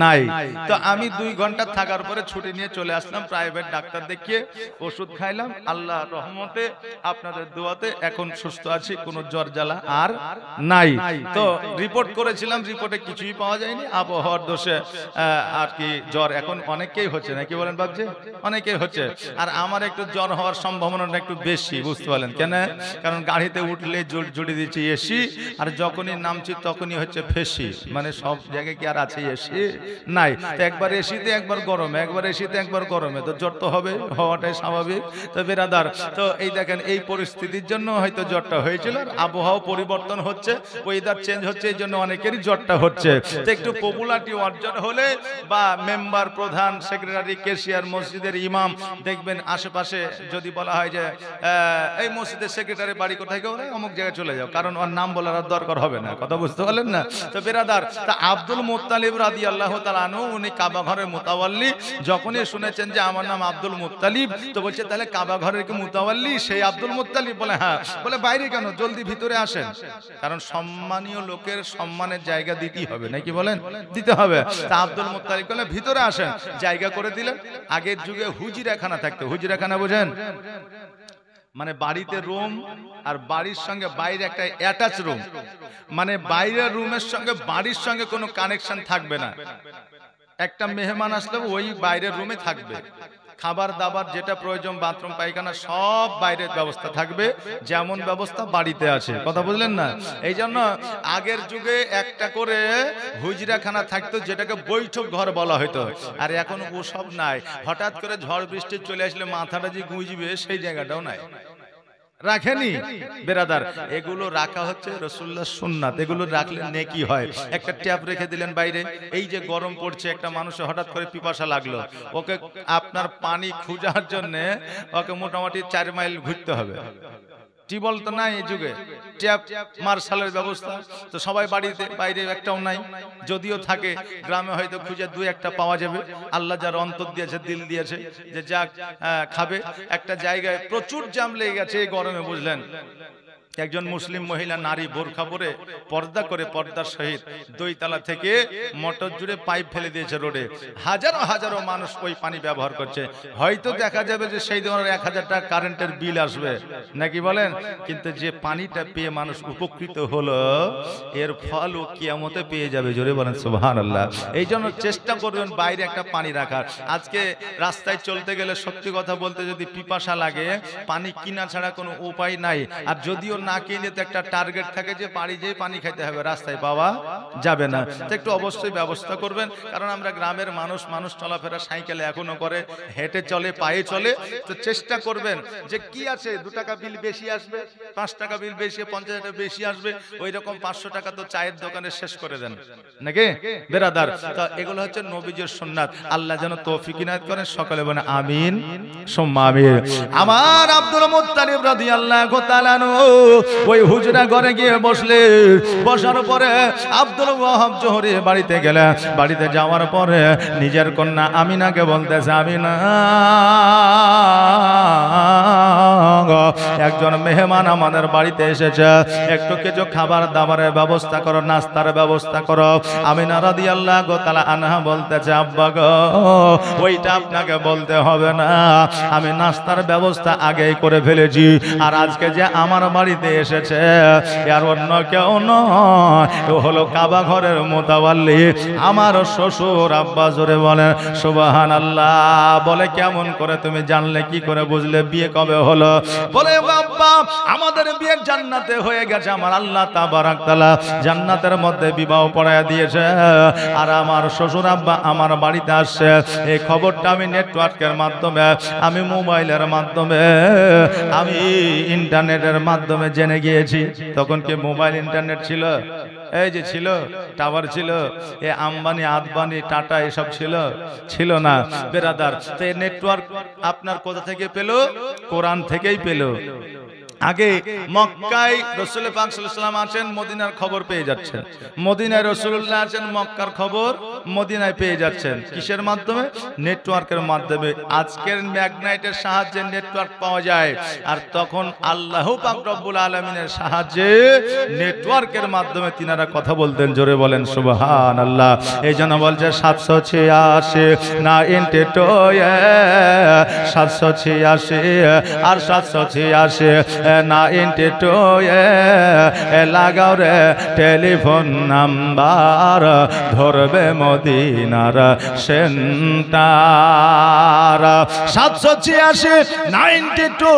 নাই। তো আমি 2 ঘন্টা থাকার পরে ছুটি নিয়ে চলে আসলাম, প্রাইভেট ডাক্তার দেখিয়ে ওষুধ খাইলাম। আল্লাহ রহমতে, আপনাদের দোয়াতে এখন সুস্থ আছি, কোনো জ্বর জ্বালা আর নাই। তো রিপোর্ট করেছিলাম, রিপোর্টে কিছুই পাওয়া যায়নি, আবহাওয়ার দোষে আর কি জ্বর এখন অনেকেই হচ্ছে, নাকি বলেন বাবজি? অনেকেই হচ্ছে। আর আমার একটু জ্বর হওয়ার সম্ভাবনাটা একটু বেশি, বুঝতে পারলেন কেন? কারণ গাড়িতে উঠলে জুড়ে দিচ্ছি এসি, আর যখনই নামছি তখনই হচ্ছে ফেসি, মানে সব জায়গায় কি আর আছে এসি? নাই। তো একবার এসিতে একবার গরমে, একবার এসিতে একবার গরমে, তো জ্বর তো হবে, হওয়াটাই স্বাভাবিক। তো বেরাদার, তো এই দেখেন এই পরিস্থিতির জন্য হয়তো জ্বরটা হয়েছিল। আর আবহাওয়া পরিবর্তন হচ্ছে, ওয়েদার চেঞ্জ হচ্ছে, এই জন্য অনেকেরই জ্বরটা হচ্ছে। তো একটু পপুলারিটি অর্জন হলে বা মেম্বার, প্রধান, সেক্রেটারি, কেশিয়ার, মসজিদের ইমাম, দেখবেন আশেপাশে যদি বলা হয় যে এই মসজিদের সেক্রেটারি বাড়ি কোথায়, কেউ অমুক জায়গায় চলে যাও, কারণ ওর নাম বলার আর দরকার হবে না। কথা বুঝতে পারলেন না? তো বেরাদার, তা আব্দুল মুত্তালিব রাদিয়াল্লাহু তাআলা আনহু, উনি কাবা ঘরের মুতাওয়াল্লি, যখনই শুনেছেন যে আমার নাম আব্দুল মুত্তালিব, তো বলছে তাহলে কাবা ঘরের কি মুতাওয়াল্লি সেই আব্দুল মুত্তালিব? বলে হ্যাঁ। বলে বাইরে কেন, জলদি ভিতরে আসেন, কারণ সম্মানীয় লোকের সম্মানের জায়গা দিতেই হবে, নাকি বলেন? দিতে হবে। তা আব্দুল মুত্তালিব বলে ভিতরে আসেন, জায়গা করে দিলেন। আগের যুগে হুজরাখানা থাকতো, হুজরাখানা বোঝেন? মানে বাড়িতে রুম আর বাড়ির সঙ্গে বাইরে একটা অ্যাটাচ রুম, মানে বাইরের রুমের সঙ্গে বাড়ির সঙ্গে কোনো কানেকশন থাকবে না। একটা মেহমান আসলে ওই বাইরের রুমে থাকবে, খাবার দাবার যেটা প্রয়োজন, বাথরুম পায়খানা সব বাইরের ব্যবস্থা থাকবে, যেমন ব্যবস্থা বাড়িতে আছে। কথা বুঝলেন না? এই জন্য আগের যুগে একটা করে হুজরাখানা থাকতো, যেটাকে বৈঠক ঘর বলা হতো। আর এখন ওসব নাই। হঠাৎ করে ঝড় বৃষ্টি চলে আসলে মাথাটা যে গুঁজবে সেই জায়গাটাও নাই, রাখেনি। বেরাদার, এগুলো রাখা হচ্ছে রাসূলুল্লাহর সুন্নাত, এগুলো রাখলে নেকি হয়। একটা ট্যাপ রেখে দিলেন বাইরে, এই যে গরম পড়ছে, একটা মানুষের হঠাৎ করে পিপাসা লাগলো, ওকে আপনার পানি খোঁজার জন্য ওকে মোটামুটি 4 মাইল ঘুরতে হবে। টিউবওয়েল তো নাই এই যুগে, ট্যাপ মার্শালের ব্যবস্থা তো সবাই বাড়িতে, বাইরে একটাও নাই। যদিও থাকে গ্রামে হয়তো খুঁজে 2-1টা পাওয়া যাবে। আল্লাহ যার অন্তর দিয়েছে, দিল দিয়েছে, যে যাক খাবে। একটা জায়গায় প্রচুর জ্যাম লেগে গেছে এই গরমে, বুঝলেন? একজন মুসলিম মহিলা নারী বোরখা পরে, পর্দা করে, পর্দার সহিত 2 তলা থেকে মোটর জুড়ে পাইপ ফেলে দিয়েছে রোডে। হাজারো হাজারো মানুষ ওই পানি ব্যবহার করছে। হয়তো দেখা যাবে যে সেই ধরনের 1000 টাকা কারেন্টের বিল আসবে, নাকি বলেন? কিন্তু যে পানিটা পেয়ে মানুষ উপকৃত হলো, এর ফল ও কিয়ামতে পেয়ে যাবে। জোরে বলেন সুবহানাল্লাহ। এই জন্য চেষ্টা করবেন বাইরে একটা পানি রাখার। আজকে রাস্তায় চলতে গেলে সত্যি কথা বলতে যদি পিপাসা লাগে, পানি কিনা ছাড়া কোনো উপায় নাই। আর যদিও না কিনে তো একটা টার্গেট থাকে যে বাড়ি যেয়ে পানি খাইতে হবে, রাস্তায় পাওয়া যাবে না। তো একটু অবশ্যই ব্যবস্থা করবেন, কারণ আমরা গ্রামের মানুষ চলাফেরা সাইকেলে এখনো করে, হেঁটে চলে, পায়ে চলে। তো চেষ্টা করবেন যে কি আছে, 2 টাকা বিল বেশি আসবে, 5 টাকা বিল বেশি, 50 টাকা বেশি আসবে, ওই রকম 500 টাকা তো চায়ের দোকানে শেষ করে দেন, নাকি বেরাদার? তো এগুলো হচ্ছে নবীজির সুন্নাত। আল্লাহ যেন তৌফিক ইনায়াত করেন। সকলে বলে আমিন সুম্মা আমিন। আমার আব্দুল মুত্তালিব রাদিয়াল্লাহু তাআলা ওই হুজরা ঘরে গিয়ে বসলে, বসার পরে আব্দুল ওয়াহাব জোহরি বাড়িতে গেলেন। বাড়িতে যাওয়ার পরে নিজের কন্যা আমিনাকে বলতেছে, আমিনা, একজন মেহমান আমাদের বাড়িতে এসেছে, একটু কিছু খাবার দাবারের ব্যবস্থা করো, নাস্তার ব্যবস্থা করো। আমিনা রাদিয়াল্লাহু তাআলা আনহা বলতেছে, আব্বা গো, ওইটা আপনাকে বলতে হবে না, আমি নাস্তার ব্যবস্থা আগেই করে ফেলেছি। আর আজকে যে আমার বাড়িতে এসেছে, আর অন্য কেউ নয়, ও হলো কাবা ঘরের মুতাওয়াল্লি, আমার শ্বশুর। আব্বা জোরে বলেন সুবহানাল্লাহ। বলে কেমন করে তুমি জানলে, কি করে বুঝলে, বিয়ে কবে হলো? বলে আব্বা, আমাদের বিয়ে জান্নাতে হয়ে গেছে, আমার আল্লাহ তাবারাক তাআলা জান্নাতের মধ্যে বিবাহ পড়ায়া দিয়েছে। আর আমার শ্বশুর আব্বা আমার বাড়িতে আসছে, এই খবরটা আমি নেটওয়ার্কের মাধ্যমে, আমি মোবাইলের মাধ্যমে, আমি ইন্টারনেটের মাধ্যমে জেনে গিয়েছি। তখন কি মোবাইল ইন্টারনেট ছিল? এই যে ছিল, টাওয়ার ছিল, এ আম্বানি, আদবানি, টাটা এসব ছিল না বেরাদার। তো নেটওয়ার্ক আপনার কোথা থেকে পেল? কোরআন থেকেই পেল। আগে মক্কায় রাসূল পাক সাল্লাল্লাহু আলাইহি ওয়াসাল্লাম আছেন, মদিনার খবর পেয়ে যাচ্ছেন। মদিনায় রাসূলুল্লাহ আছেন, মক্কার খবর মদিনায় পেয়ে যাচ্ছেন। কিসের মাধ্যমে? নেটওয়ার্কের মাধ্যমে। আজকের ম্যাগনেটের সাহায্যে নেটওয়ার্ক পাওয়া যায়, আর তখন আল্লাহ পাক রব্বুল আলামিনের সাহায্যে নেটওয়ার্কের মাধ্যমে তিনারা কথা বলতেন। জোরে বলেন সুবহানাল্লাহ। এই জন্য বলছে 786 না ইন্টেটোয়ে, 786 আর 786 92 লাগাও রে টেলিফোন নাম্বার, ধরবে মদিনার সেন্টার। 786 92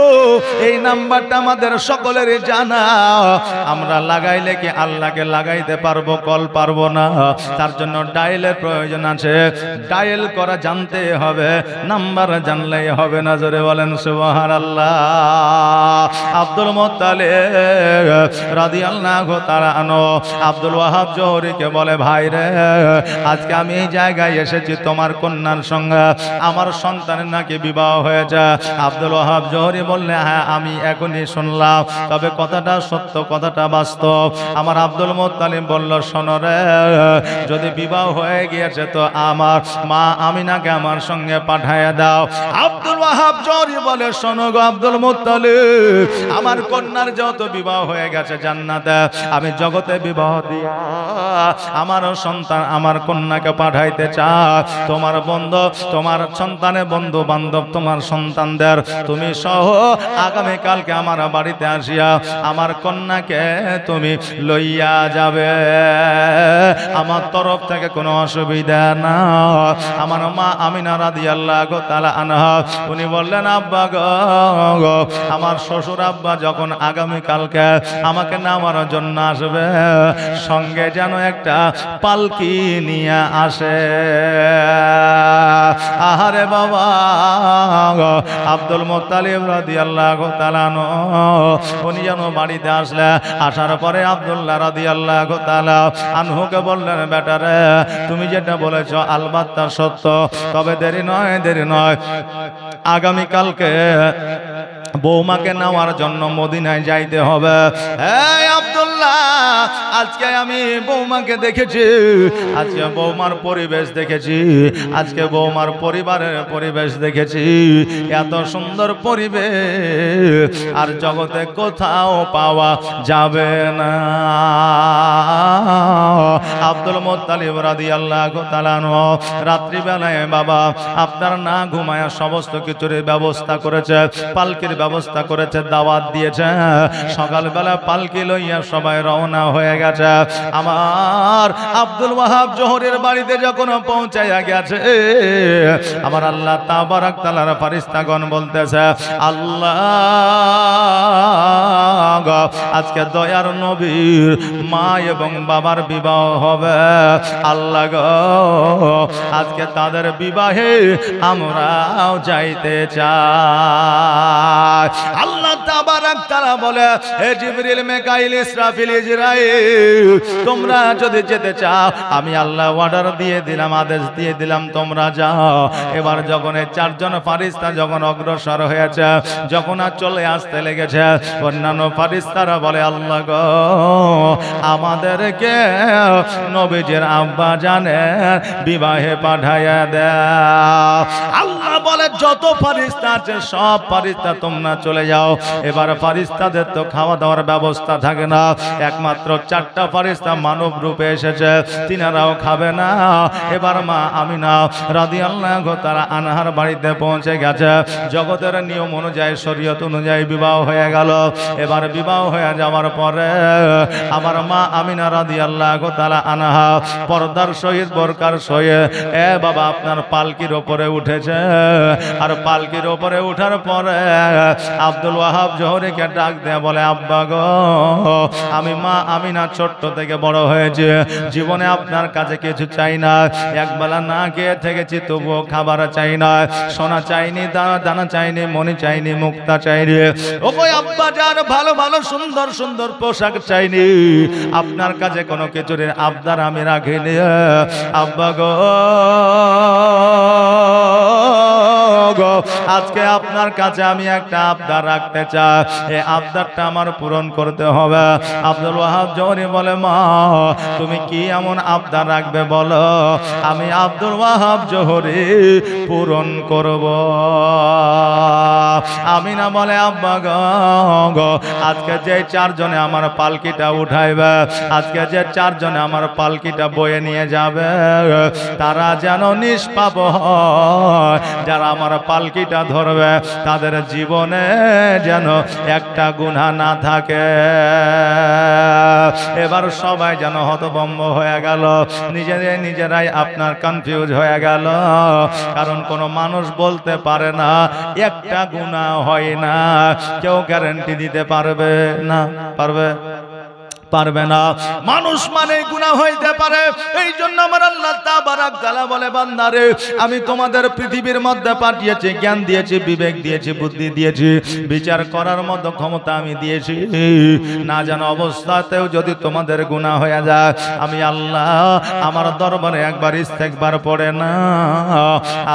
এই নাম্বারটা আমাদের সকলেরই জানা। আমরা লাগাইলে কি আল্লাহকে লাগাইতে পারবো? কল পারবো না। তার জন্য ডায়ালের প্রয়োজন আছে। ডায়াল করা জানতে হবে, নাম্বার জানলেই হবে না। জোরে বলেন সুবহানাল্লাহ। আব্দুল মুত্তালিব রাদিয়াল্লাহু তাআলা আনহু আব্দুল ওয়াহাব জোহরীকে বলে, ভাই রে, আজকে আমি এই জায়গায় এসেছি তোমার কন্যার সঙ্গে, আমার সন্তানের নাকি বিবাহ হয়েছে। আব্দুল ওয়াহাব জোহরী বললে, হ্যাঁ আমি এখনই শুনলাম, তবে কথাটা সত্য, কথাটা বাস্তব। আমার আব্দুল মুত্তালিব বলল, শোনো রে, যদি বিবাহ হয়ে গিয়েছে তো আমার মা আমিনাকে আমার সঙ্গে পাঠাইয়া দাও। আব্দুল ওয়াহাব জোহরী বলে, শোনো গো আব্দুল মুত্তালিব, আমার কন্যার যত বিবাহ হয়ে গেছে জান্নাতে, আমি জগতে বিবাহ দিয়া আমার সন্তান আমার কন্যাকে পাঠাইতে চাই। তোমার বন্ধু, তোমার সন্তানের বন্ধু বান্ধব, তোমার সন্তানদের তুমি সহ আগামীকালকে আমার বাড়িতে আসিয়া আমার কন্যাকে তুমি লইয়া যাবে। আমার তরফ থেকে কোনো অসুবিধা না। আমার মা আমিনা রাদিয়াল্লাহু তাআলা আনহা উনি বললেন, আব্বা গো, আমার শ্বশুর আব্বা যখন আগামীকালকে আমাকে নামার জন্য আসবে, সঙ্গে যেন একটা পালকি নিয়ে আসে। আহারে বাবা, আব্দুল মুত্তালিব রাদিয়াল্লাহু তাআলা উনি যেন বাড়িতে আসলে, আসার পরে আব্দুল্লাহ রাদিয়াল্লাহু তাআলা আনহুকে বললেন, বেটারে, তুমি যেটা বলেছ আলবাত্তা সত্য, তবে দেরি নয়, দেরি নয়, আগামীকালকে বৌমাকে নেওয়ার জন্য মদিনায় যাইতে হবে। এই আব্দুল্লাহ, আজকে আমি বৌমাকে দেখেছি, আজকে বৌমার পরিবেশ দেখেছি, আজকে বৌমার পরিবারের পরিবেশ দেখেছি, এত সুন্দর পরিবেশ আর জগতে কোথাও পাওয়া যাবে না। আব্দুল মুত্তালিব রাদিয়াল্লাহু তাআলা রাত্রিবেলায় বাবা আপনার না ঘুমায়া সমস্ত কিছুর ব্যবস্থা করেছে, পালকির ব্যবস্থা করেছে, দাওয়াত দিয়েছে। সকালবেলা পালকি লইয়া সবাই রওনা হয়ে গেছে। আমার আব্দুল ওয়াহাব জোহরীর বাড়িতে যখন পৌঁছাইয়া গেছে, আমার আল্লাহ তাবারাক তাআলার ফেরেশতাগণ বলতেছে, আল্লাহ আজকে দয়ার নবীর মা এবং বাবার বিবাহ হবে। আল্লাহ গো, আজকে তাদের বিবাহে আমরাও যাইতে চাই। আল্লাহ তাবারাক তাআলা বলে, হে জিবরিল, মিকাইল, ইসরাফিল, ইজরাইল, তোমরা যদি যেতে চাও আমি আল্লাহ অর্ডার দিয়ে দিলাম, আদেশ দিয়ে দিলাম, তোমরা যাও। এবার যখন এই চারজন ফেরেশতা যখন অগ্রসর হয়েছে, যখন আর চলে আসতে লেগেছে, অন্যান্য ফেরেশতারা বলে, আল্লাহ গো, আমাদেরকে নবীজির আব্বা জানের বিবাহে পাঠাইয়া দাও। আল্লাহ বলে, যত ফেরেশতা আছে সব ফেরেশতা তোমরা চলে যাও। এবার ফেরেশতাদের তো খাওয়া দাওয়ার ব্যবস্থা থাকে না, একমাত্র 4টা ফেরেশতা মানব রূপে এসেছে, তিনারাও খাবে না। এবার মা আমিনা রাদিয়াল্লাহু তাআলা আনহার বাড়িতে পৌঁছে গেছে। জগতের নিয়ম অনুযায়ী, শরীয়ত অনুযায়ী বিবাহ হয়ে গেল। এবার বিবাহ হয়ে যাওয়ার পরে আমার মা আমিনা রাদিয়াল্লাহু তাআলা আনহা পর্দার সহিত, বোরকার সহিত বাবা আপনার পালকির উপরে উঠেছে। আর পালকির উপরে উঠার পরে আব্দুল ওয়াহাব জোহরীকে ডাক দেয়া বলে, আব্বা গো, আমি মা আমিনা ছোট্ট থেকে বড় হয়েছে, জীবনে আপনার কাছে কিছু চাই না, একবেলা না খেয়ে থেকেছি, তবুও খাবার চাই না, সোনা চাইনি, দানা চাইনি, মণি চাইনি, মুক্তা চাইনি, ও কই আব্বা যার ভালো ভালো সুন্দর সুন্দর পোশাক চাইনি, আপনার কাছে কোনো কিছুর আবদার আমি রাখিনি। আব্বা গো, আজকে আপনার কাছে আমি একটা আবদার রাখতে চাই, এই আবদারটা আমার পূরণ করতে হবে। আব্দুল ওয়াহাব জোহরী বলে, মা তুমি কি এমন আবদার রাখবে বলো, আমি আব্দুল ওয়াহাব জোহরী পূরণ করব। আমিনা বলে, আব্বা গো, আজকে যে 4 জনে আমার পালকিটা উঠাইবে, আজকে যে 4 জনে আমার পালকিটা বয়ে নিয়ে যাবে, তারা যেন নিষ্পাপ হয়, যারা আমার পালকিটা পালকিটা ধরবে তাদের জীবনে যেন একটা গুনাহ না থাকে। এবার সবাই যেন হতভম্ব হয়ে গেল, নিজেরাই আপনার কনফিউজ হয়ে গেল। কারণ কোনো মানুষ বলতে পারে না একটা গুনাহ হয় না, কেউ গ্যারান্টি দিতে পারবে না? পারবে না। মানুষ মানে গুনাহ হইতে পারে। এই জন্য আমার আল্লাহ তাবারাক তাআলা বলে, বান্দারে আমি তোমাদের পৃথিবীর মধ্যে পাঠিয়েছি, জ্ঞান দিয়েছি, বিবেক দিয়েছি, বুদ্ধি দিয়েছি, বিচার করার মতো ক্ষমতা আমি দিয়েছি। না জানো অবস্থাতেও যদি তোমাদের গুনাহ হয়ে যায়, আমি আল্লাহ আমার দরবারে একবার ইস্তেগফার পড়ে না,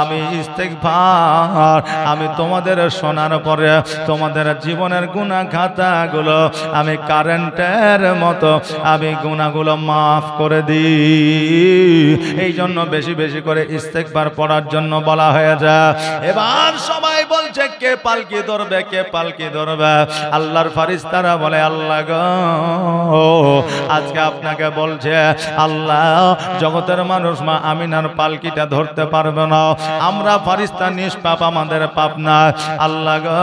আমি ইস্তেগফার আমি তোমাদের শোনার পরে তোমাদের জীবনের গুনাহ খাতাগুলো আমি কারেন্টের মতো আমি গুনাহগুলো মাফ করে দিই। এই জন্য বেশি বেশি করে ইস্তেগফার পড়ার জন্য বলা হয়ে যায়। এবার সবাই বলছে কে পালকি ধরবে, কে পালকি ধরবে? আল্লাহর ফেরেশতারা বলে, আল্লাহ গো আজকে আপনাকে বলছে আল্লাহ জগতের মানুষ মা আমিনার পালকিটা ধরতে পারবে না, আমরা ফেরেশতা নিষ্পাপ, আমাদের পাপ না। আল্লাহ গো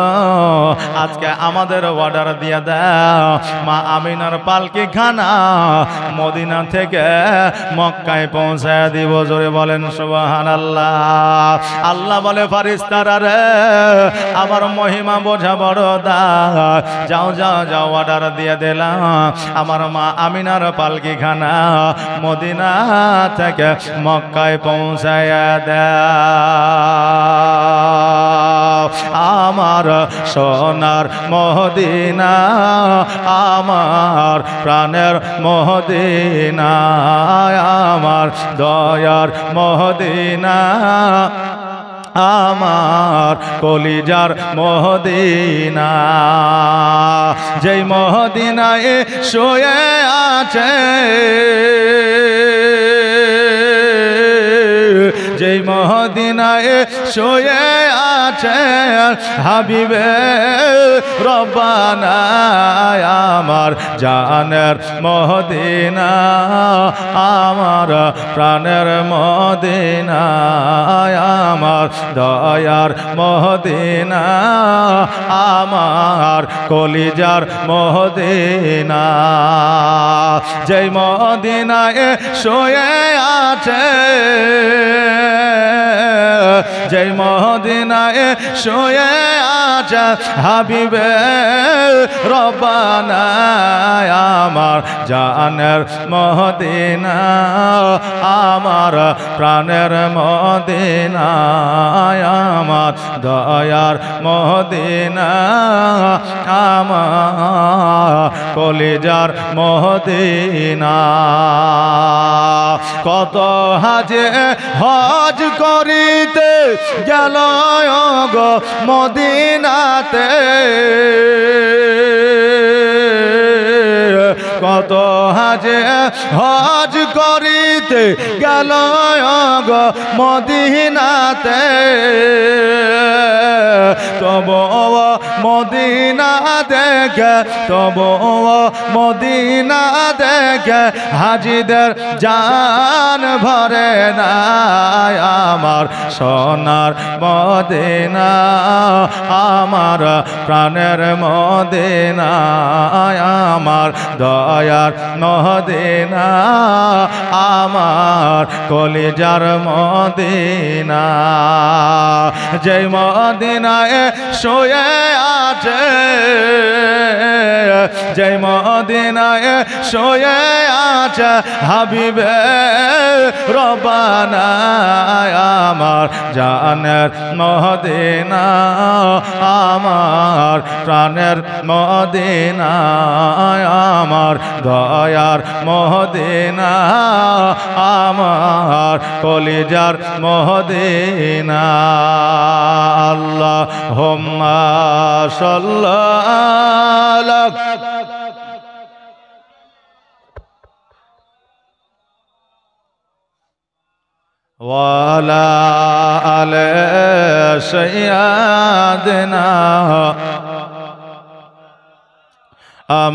আজকে আমাদের অর্ডার দিয়ে দাও, মা আমিনার পালকি খানা মদিনা থেকে মক্কায় পৌঁছায় দিব। জোরে বলেন সুবহানাল্লাহ। আল্লাহ বলে, ফেরেশতারা রে আমার মহিমা বোঝা বড় দা, যাও যাও যাও অর্ডার দিয়ে দিলাম, আমার মা আমিনার পালকি খানা মদিনা থেকে মক্কায় পৌঁছায় দাও। আমার সোনার মদিনা, আমার প্রাণের মদিনা, আমার দয়ার মদিনা, আমার কলিজার মদিনা, যেই মদিনায় শুয়ে আছে, যেই মদিনায় শুয়ে আছে হাবিবে রব্বানা, আমার জানের মদিনা, আমার প্রাণের মদিনা, আমার দয়ার মদিনা, আমার কলিজার মদিনা, যেই মদিনায় শুয়ে আছে, যেই মদিনায় শুয়ে আছে হাবিবে রব্বানা, আমার জানের মদিনা, আমার প্রাণের মদিনা, আমার দয়ার মদিনা, আমার কলিজার মদিনা। কত হাজে হজ করিতে গেল গো মদিনাতে, কত হাজে হজ করিতে গেল গো মদিনাতে, তবু মদিনা দেখে, তবু মদিনা দেখে হাজিদের জান ভরে না, আমার সোনার মদিনা, আমার প্রাণের মদিনা, আমার দয়ার মদিনা, আমার কলিজার মদিনা, যেই মদিনায় শুয়ে আছে, যেই মদিনায় শুয়ে আছে হাবিবে রব্বানা, আমার জানের মদিনা, আমার প্রাণের মদিনা, আমার দয়ার মদিনা, আমার কলিজার মদিনা। আল্লাহুম্মা সাল্লি ওয়ালা আলে সাইয়্যিদিনা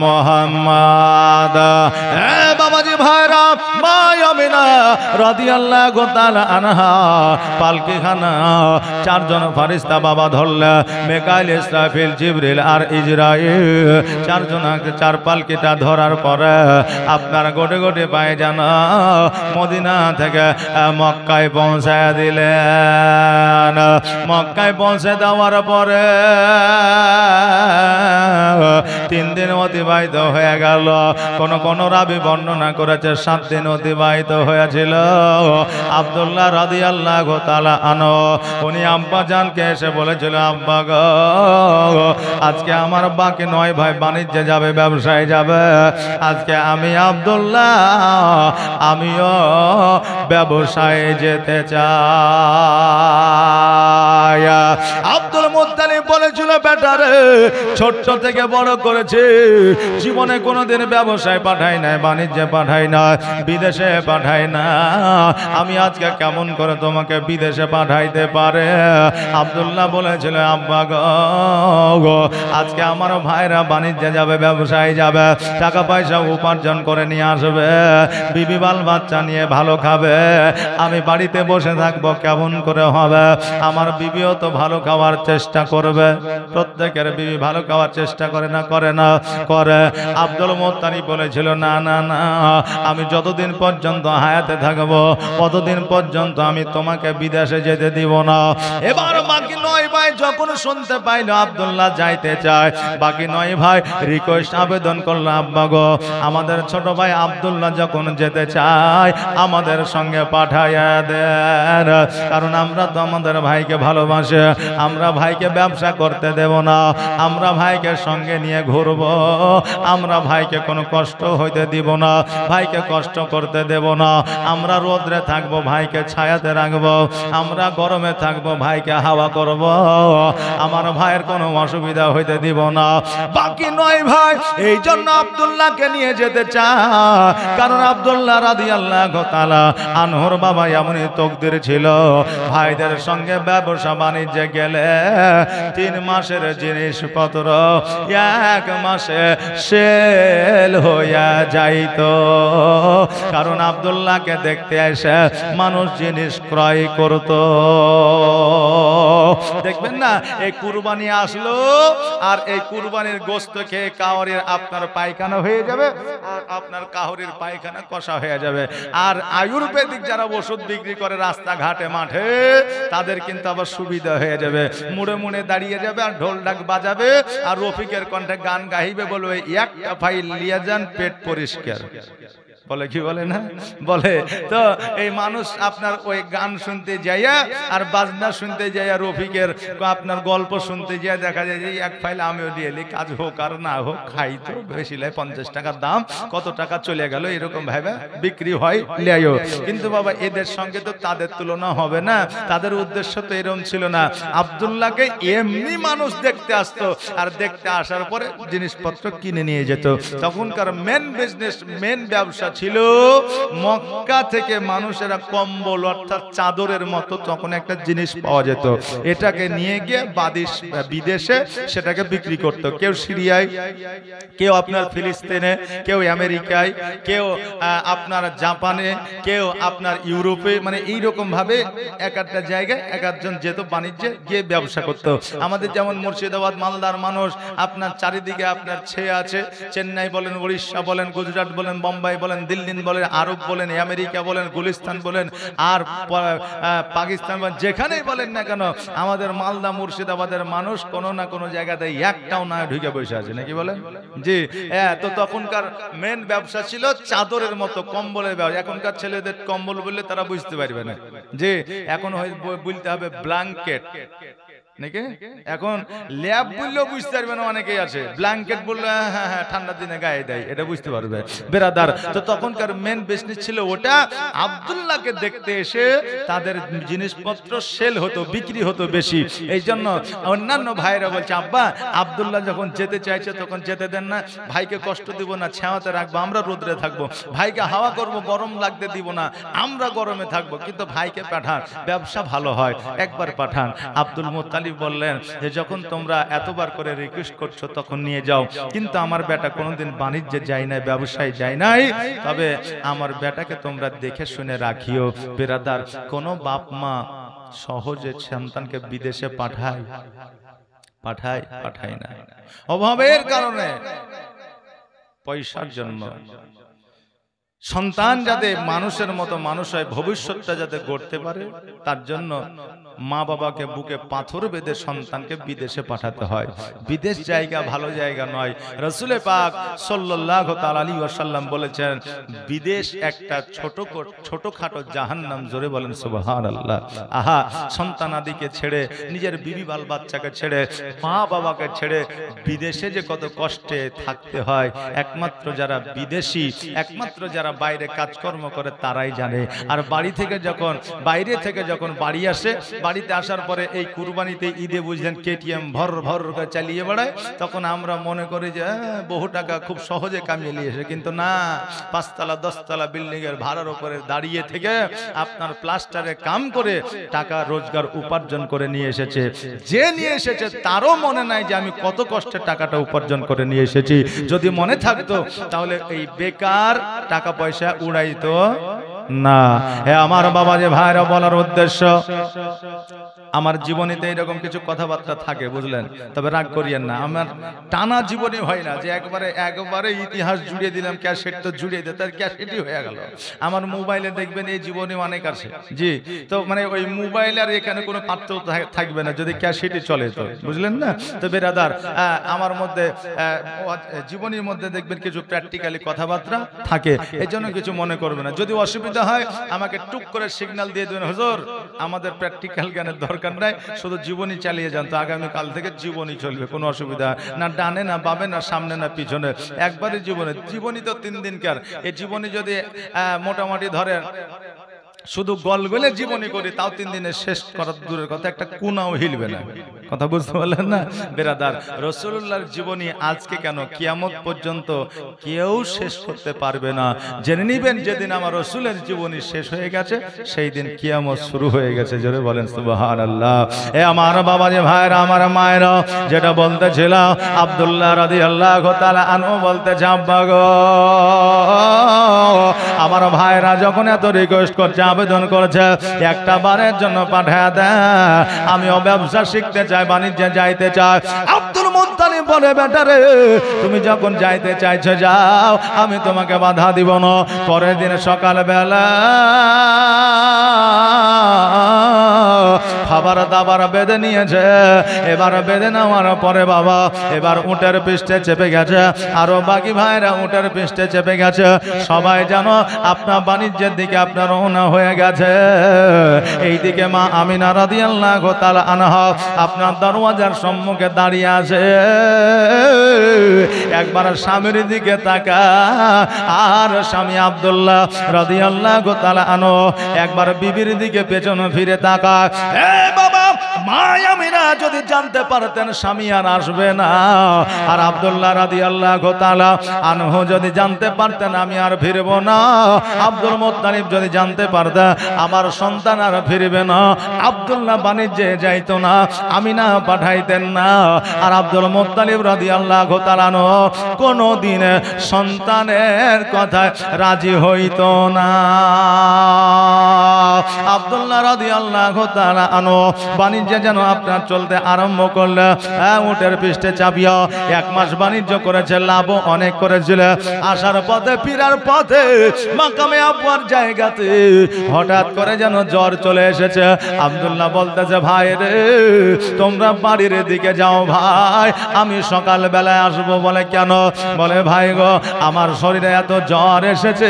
মুহাম্মাদ। বাবাজি ভাইরা, মা আমিনা রাদিয়াল্লাহু তাআলা আনহা পালকিখানা চারজন ফেরেশতা বাবা ধরলে মিকাইল ইসরাফিল জিবরিল আর ইসরাইল চারজনকে চার পালকিটা ধরার পরে আপনার গোটে গোটে পায়ে জানা মদিনা থেকে মক্কায় পৌঁছায় দিলেন। মক্কায় পৌঁছে দেওয়ার পরে 3 দিন অতিবাহিত হয়ে গেল। কোন রাবি বর্ণনা করেছে 7 দিন অতিবাহিত হয়েছিল। আব্দুল্লাহ রাদিয়াল্লাহু তাআলা আনহু উনি আব্বা জানকে এসে বলেছিল, আব্বা গো আজকে আমার বাকি 9 ভাই বাণিজ্যে যাবে, ব্যবসায় যাবে, আজকে আমি আব্দুল্লাহ আমিও ব্যবসায় যেতে চাই। আব্দুল মুত্তালিব বলেছিল, বেটারে ছোট্ট থেকে বড় করেছে, জীবনে কোনোদিন ব্যবসায় পাঠাই নাই, বাণিজ্যে পাঠাই না, বিদেশে পাঠাই না, আমি আজকে কেমন করে তোমাকে বিদেশে পাঠাইতে পারে? আব্দুল্লাহ বলেছিল, আব্বা গো আজকে আমার ভাইরা বাণিজ্যে যাবে, ব্যবসায় যাবে, টাকা পয়সা উপার্জন করে নিয়ে আসবে, বিবি বাল বাচ্চা নিয়ে ভালো খাবে, আমি বাড়িতে বসে থাকবো কেমন করে হবে? আমার বিবিও তো ভালো খাওয়ার চেষ্টা করবে, প্রত্যেকের বিবি ভালো খাওয়ার চেষ্টা করে না করে না করে। আব্দুল মুত্তালিব বলেছিল, না না না, আমি যতদিন পর্যন্ত হায়াতে থাকবো ততদিন পর্যন্ত আমি তোমাকে বিদেশে যেতে দিব না। এবার বাকি 9 ভাই যখন শুনতে পাইল আব্দুল্লাহ যাইতে চায়, বাকি 9 ভাই রিকোয়েস্ট আবেদন করলো, আব্বা গো আমাদের ছোট ভাই আব্দুল্লাহ যখন যেতে চায় আমাদের সঙ্গে পাঠাইয়া দেন, কারণ আমরা তো আমাদের ভাইকে ভালোবাসে, আমরা ভাইকে ব্যবসা করতে দেব না, আমরা ভাইকে সঙ্গে নিয়ে ঘুরবো, আমরা ভাইকে কোনো কষ্ট হইতে দিব না, ভাইকে কষ্ট করতে দেব না, আমরা রোদ্রে থাকবো, ভাইকে ছায়াতে রাখবো, আমরা গরমে থাকবো, ভাইকে হাওয়া করব, আমার ভাইয়ের কোনো অসুবিধা হইতে দিব না। বাকি 9 ভাই এই জন্য আব্দুল্লাহকে নিয়ে যেতে চায়, কারণ আব্দুল্লাহ রাদিয়াল্লাহু তাআলা আনহুর বাবা এমনই তকদির ছিল, ভাইদের সঙ্গে ব্যবসা বাণিজ্যে গেলে 3 মাসের জিনিসপত্র 1 মাসে সেল হইয়া যাইতো, কারণ আব্দুল্লাহকে দেখতে এসে মানুষ জিনিস ক্রয় করত। দেখবেন না, এই কুরবানি আসলো আর এই কুরবানির গোশত খেয়ে কাউরির আপনার পায়খানা হয়ে যাবে, আর আপনার কাউরির পায়খানা কষা হয়ে যাবে। আর আয়ুর্বেদিক যারা ওষুধ বিক্রি করে রাস্তাঘাটে মাঠে, তাদের কিন্তু আবার সুবিধা হয়ে যাবে, মুড়ে মুড়ে দাঁড়িয়ে যাবে আর ঢোল ঢাক বাজাবে আর রফিকের কণ্ঠে গান গাইবে, বলবে একটা ফাইল লিয়ে যান পেট পরিষ্কার, বলে কি বলে না বলে। তো এই মানুষ আপনার ওই গান শুনতে যাইয়া আর বাজনা শুনতে যাইয়া রফিকের আপনার গল্প শুনতে যাইয়া দেখা যায় যে 1 ফাইল আমিও দিয়ে এলি, কাজ হোক আর না হোক খাই তো, বেশি লাই 50 টাকার দাম, কত টাকা চলে গেল, এরকম ভাবে বিক্রি হয় লিয়াইও। কিন্তু বাবা এদের সঙ্গে তো তাদের তুলনা হবে না, তাদের উদ্দেশ্য তো এরকম ছিল না। আব্দুল্লাহকে এমনি মানুষ দেখতে আসতো, আর দেখতে আসার পরে জিনিসপত্র কিনে নিয়ে যেত। তখনকার মেন বিজনেস, মেন ব্যবসা ছিল মক্কা থেকে মানুষেরা কম্বল অর্থাৎ চাদরের মতো তখন একটা জিনিস পাওয়া যেত, এটাকে নিয়ে গিয়ে বিদেশে সেটাকে বিক্রি করত। কেউ সিরিয়ায়, কেউ আপনার ফিলিস্তিনে, কেউ আমেরিকায়, কেউ আপনার জাপানে, কেউ আপনার ইউরোপে, মানে এইরকম ভাবে এক একটা জায়গায় এক একজন যেত বাণিজ্যে গিয়ে ব্যবসা করত। আমাদের যেমন মুর্শিদাবাদ মালদার মানুষ আপনার চারিদিকে আপনার ছেয়ে আছে, চেন্নাই বলেন, উড়িষ্যা বলেন, গুজরাট বলেন, বোম্বাই বলেন, দিল্লি বলেন, আরব বলেন, আমেরিকা বলেন, গুলিস্তান বলেন, আর পাকিস্তান বলেন, যেখানেই বলেন না কেন আমাদের মালদা মুর্শিদাবাদের মানুষ কোনো না কোনো জায়গাতে একটাও না ঢুকে বসে আছে, নাকি বলেন জি। তো তখনকার মেন ব্যবসা ছিল চাদরের মতো কম্বলের ব্যবসা। এখনকার ছেলেদের কম্বল বললে তারা বুঝতে পারবে না, জি এখন বলতে হবে ব্ল্যাঙ্কেট, নাকি এখন ল্যাব বললেও বুঝতে পারবে না, অনেকেই আছে ব্ল্যাঙ্কেট বললে হ্যাঁ হ্যাঁ ঠান্ডার দিনে গায়ে দেয়, এটা বুঝতে পারবে বেরাদার। তো তখনকার মেন বিজনেস ছিল ওটা। আব্দুল্লাহকে দেখতে এসে তাদের জিনিসপত্র সেল হতো, বিক্রি হতো বেশি। এই জন্য অন্যান্য ভাইরা বলছে, আব্বা আব্দুল্লাহ যখন যেতে চাইছে তখন যেতে দেন না, ভাইকে কষ্ট দিব না, ছায়াতে রাখবো, আমরা রোদ্রে থাকবো, ভাইকে হাওয়া করব, গরম লাগতে দিব না, আমরা গরমে থাকবো, কিন্তু ভাইকে পাঠান, ব্যবসা ভালো হয়, একবার পাঠান। আব্দুল মুত্তালিব তালিব বললেন যে যখন তোমরা এতবার করে রিকোয়েস্ট করছো তখন নিয়ে যাও, কিন্তু আমার বেটা কোনোদিন বাণিজ্যে যায় নাই, ব্যবসায় যায় নাই, তবে আমার বেটাকে তোমরা দেখে শুনে রাখিও। বেরাদার, কোনো বাপ মা সহজে সন্তানকে বিদেশে পাঠায় না, অভাবের কারণে, পয়সার জন্য। সন্তান যাতে মানুষের মতো মানুষ হয়, ভবিষ্যৎটা যাতে গড়তে পারে, তার জন্য মা বাবাকে বুকে পাথর বেঁধে সন্তানকে বিদেশে পাঠাতে হয়। বিদেশ জায়গা ভালো জায়গা নয়। রাসূল পাক সাল্লাল্লাহু তাআলা আলাইহি ওয়াসাল্লাম বলেছেন, বিদেশ একটা ছোটখাটো জাহান্নাম। জোরে বলেন সুবহানাল্লাহ। আহা, সন্তানাদিকে ছেড়ে, নিজের বিবি বাল বাচ্চাকে ছেড়ে, মা বাবাকে ছেড়ে বিদেশে যে কত কষ্টে থাকতে হয়, একমাত্র যারা বিদেশি, একমাত্র যারা বাইরে কাজকর্ম করে তারাই জানে। আর বাইরে থেকে যখন বাড়ি আসে, বাড়িতে আসার পরে এই কুরবানিতে, ঈদে বুঝলেন কেটিএম ভর ভর করে চালিয়ে বেড়ায়, তখন আমরা মনে করি যে বহু টাকা খুব সহজে কামিয়ে নিয়ে এসে, কিন্তু না, 5 তলা 10 তলা বিল্ডিং এর ভাড়ার উপরে দাঁড়িয়ে থেকে আপনার প্লাস্টারে কাম করে টাকা রোজগার উপার্জন করে নিয়ে এসেছে। যে নিয়ে এসেছে তারও মনে নাই যে আমি কত কষ্টে টাকাটা উপার্জন করে নিয়ে এসেছি। যদি মনে থাকতো তাহলে এই বেকার টাকা পয়সা উড়াইতো না। হে আমার বাবা, যে ভাইরা, বলার উদ্দেশ্য, আমার জীবনীতে এরকম কিছু কথাবার্তা থাকে, বুঝলেন, তবে রাগ করিয়েন না। আমার টানা জীবনী হয় না যে একবারে ইতিহাস জুড়িয়ে দিলাম, ক্যাসেট তো জুড়িয়ে দিতে, তার ক্যাসেটই হয়ে গেল। আমার মোবাইলে দেখবেন এই জীবনী অনেক আছে, জি, তো মানে ওই মোবাইল আর এখানে কোনো পার্থক্য থাকবে না যদি ক্যাসেটই চলে, তো বুঝলেন না। তো বেরাদার, আমার মধ্যে জীবনীর মধ্যে দেখবেন কিছু প্র্যাকটিক্যালি কথাবার্তা থাকে, এই জন্য কিছু মনে করবে না। যদি অসুবিধা হয় আমাকে টুক করে সিগন্যাল দিয়ে দেবেন, হুজুর আমাদের প্র্যাকটিক্যাল জ্ঞানের দরকার নাই, শুধু জীবনী চালিয়ে যান। তো আগামী কাল থেকে জীবনী চলবে, কোনো অসুবিধা না, ডানে না বামে না সামনে না পিছনে, একবারে জীবনী তো 3 দিনকার। এই জীবনী যদি মোটামুটি ধরেন শুধু গলগলে জীবনী করি, তাও 3 দিনে শেষ করার দূরের কথা, একটা কোনাও হিলবে না। কথা বুঝতে পারলেন না বেরাদার? রাসূলুল্লাহর জীবনী আজকে কেন, কিয়ামত পর্যন্ত কেউ শেষ করতে পারবে না। জেনে নিবেন, যেদিন আমার রাসূলের জীবনী শেষ হয়ে গেছে, সেই দিন কিয়ামত শুরু হয়ে গেছে। জোরে বলেন সুবহানাল্লাহ। এ আমার বাবা, যে ভাইরা, আমার মায়েরা, যেটা বলতেছিলাম, আব্দুল্লাহ রাদিয়াল্লাহু তাআলা আনহু বলতেছে, আব্বা গো, আমার ভাইরা যখন এত রিকোয়েস্ট করছে, আবেদন করেছে, একটা বারের জন্য পাঠিয়ে দেয়, আমিও ব্যবসা শিখতে চাই, বাণিজ্যে যাইতে চাই। আব্দুল মুত্তালিব বলে, বেটা রে, তুমি যখন যাইতে চাইছো যাও, আমি তোমাকে বাধা দিব না। পরের দিন সকালবেলা খাবার দাবার বেঁধে নিয়েছে। এবার বেঁধে নেওয়ার পরে বাবা এবার উটের পৃষ্ঠে চেপে গেছে, আরো বাকি ভাইরা উটের পৃষ্ঠে চেপে গেছে। সবাই জানো আপনার বাণিজ্যের দিকে আপনার রওনা হয়ে গেছে। এইদিকে মা আমিনা রাদিয়াল্লাহু তাআলা আনহা আপনার দরওয়াজার সম্মুখে দাঁড়িয়ে আছে। একবার স্বামীর দিকে তাকা, আর স্বামী আব্দুল্লাহ রাদিয়াল্লাহু তাআলা আনহু একবার বিবির দিকে পেছন ফিরে তাকায়। বাবা, মা আমিনা যদি জানতে পারতেন স্বামী আর আসবে না, আর আব্দুল্লাহ রাদিয়াল্লাহু তাআলা আনহু যদি জানতে পারতেন আমি আর ফিরব না, আব্দুল মুত্তালিব যদি জানতে পারতেন আমার সন্তান আর ফিরবে না, আব্দুল্লাহ বাণিজ্যে যাইতো না, আমিনা পাঠাইতেন না, আর আব্দুল মুত্তালিব রাদিয়াল্লাহু তাআলা আনহু কোনদিন সন্তানের কথায় রাজি হইতো না। আব্দুল্লাহ রাদিয়াল্লাহু তাআলা আনহু বাণিজ্যে যেন আপনার চলতে আরম্ভ করলে, উটের পৃষ্ঠে চাপিয়া 1 মাস বাণিজ্য করেছে, লাভ অনেক করেছিল। আসার পথে, ফিরার পথে মাকামে আব্বার জায়গাতে হঠাৎ করে যেন জ্বর চলে এসেছে। আব্দুল্লাহ বলতেছে, ভাই রে, তোমরা বাড়ির দিকে যাও ভাই, আমি সকাল বেলায় আসবো। বলে কেন? বলে ভাই গো, আমার শরীরে এত জ্বর এসেছে,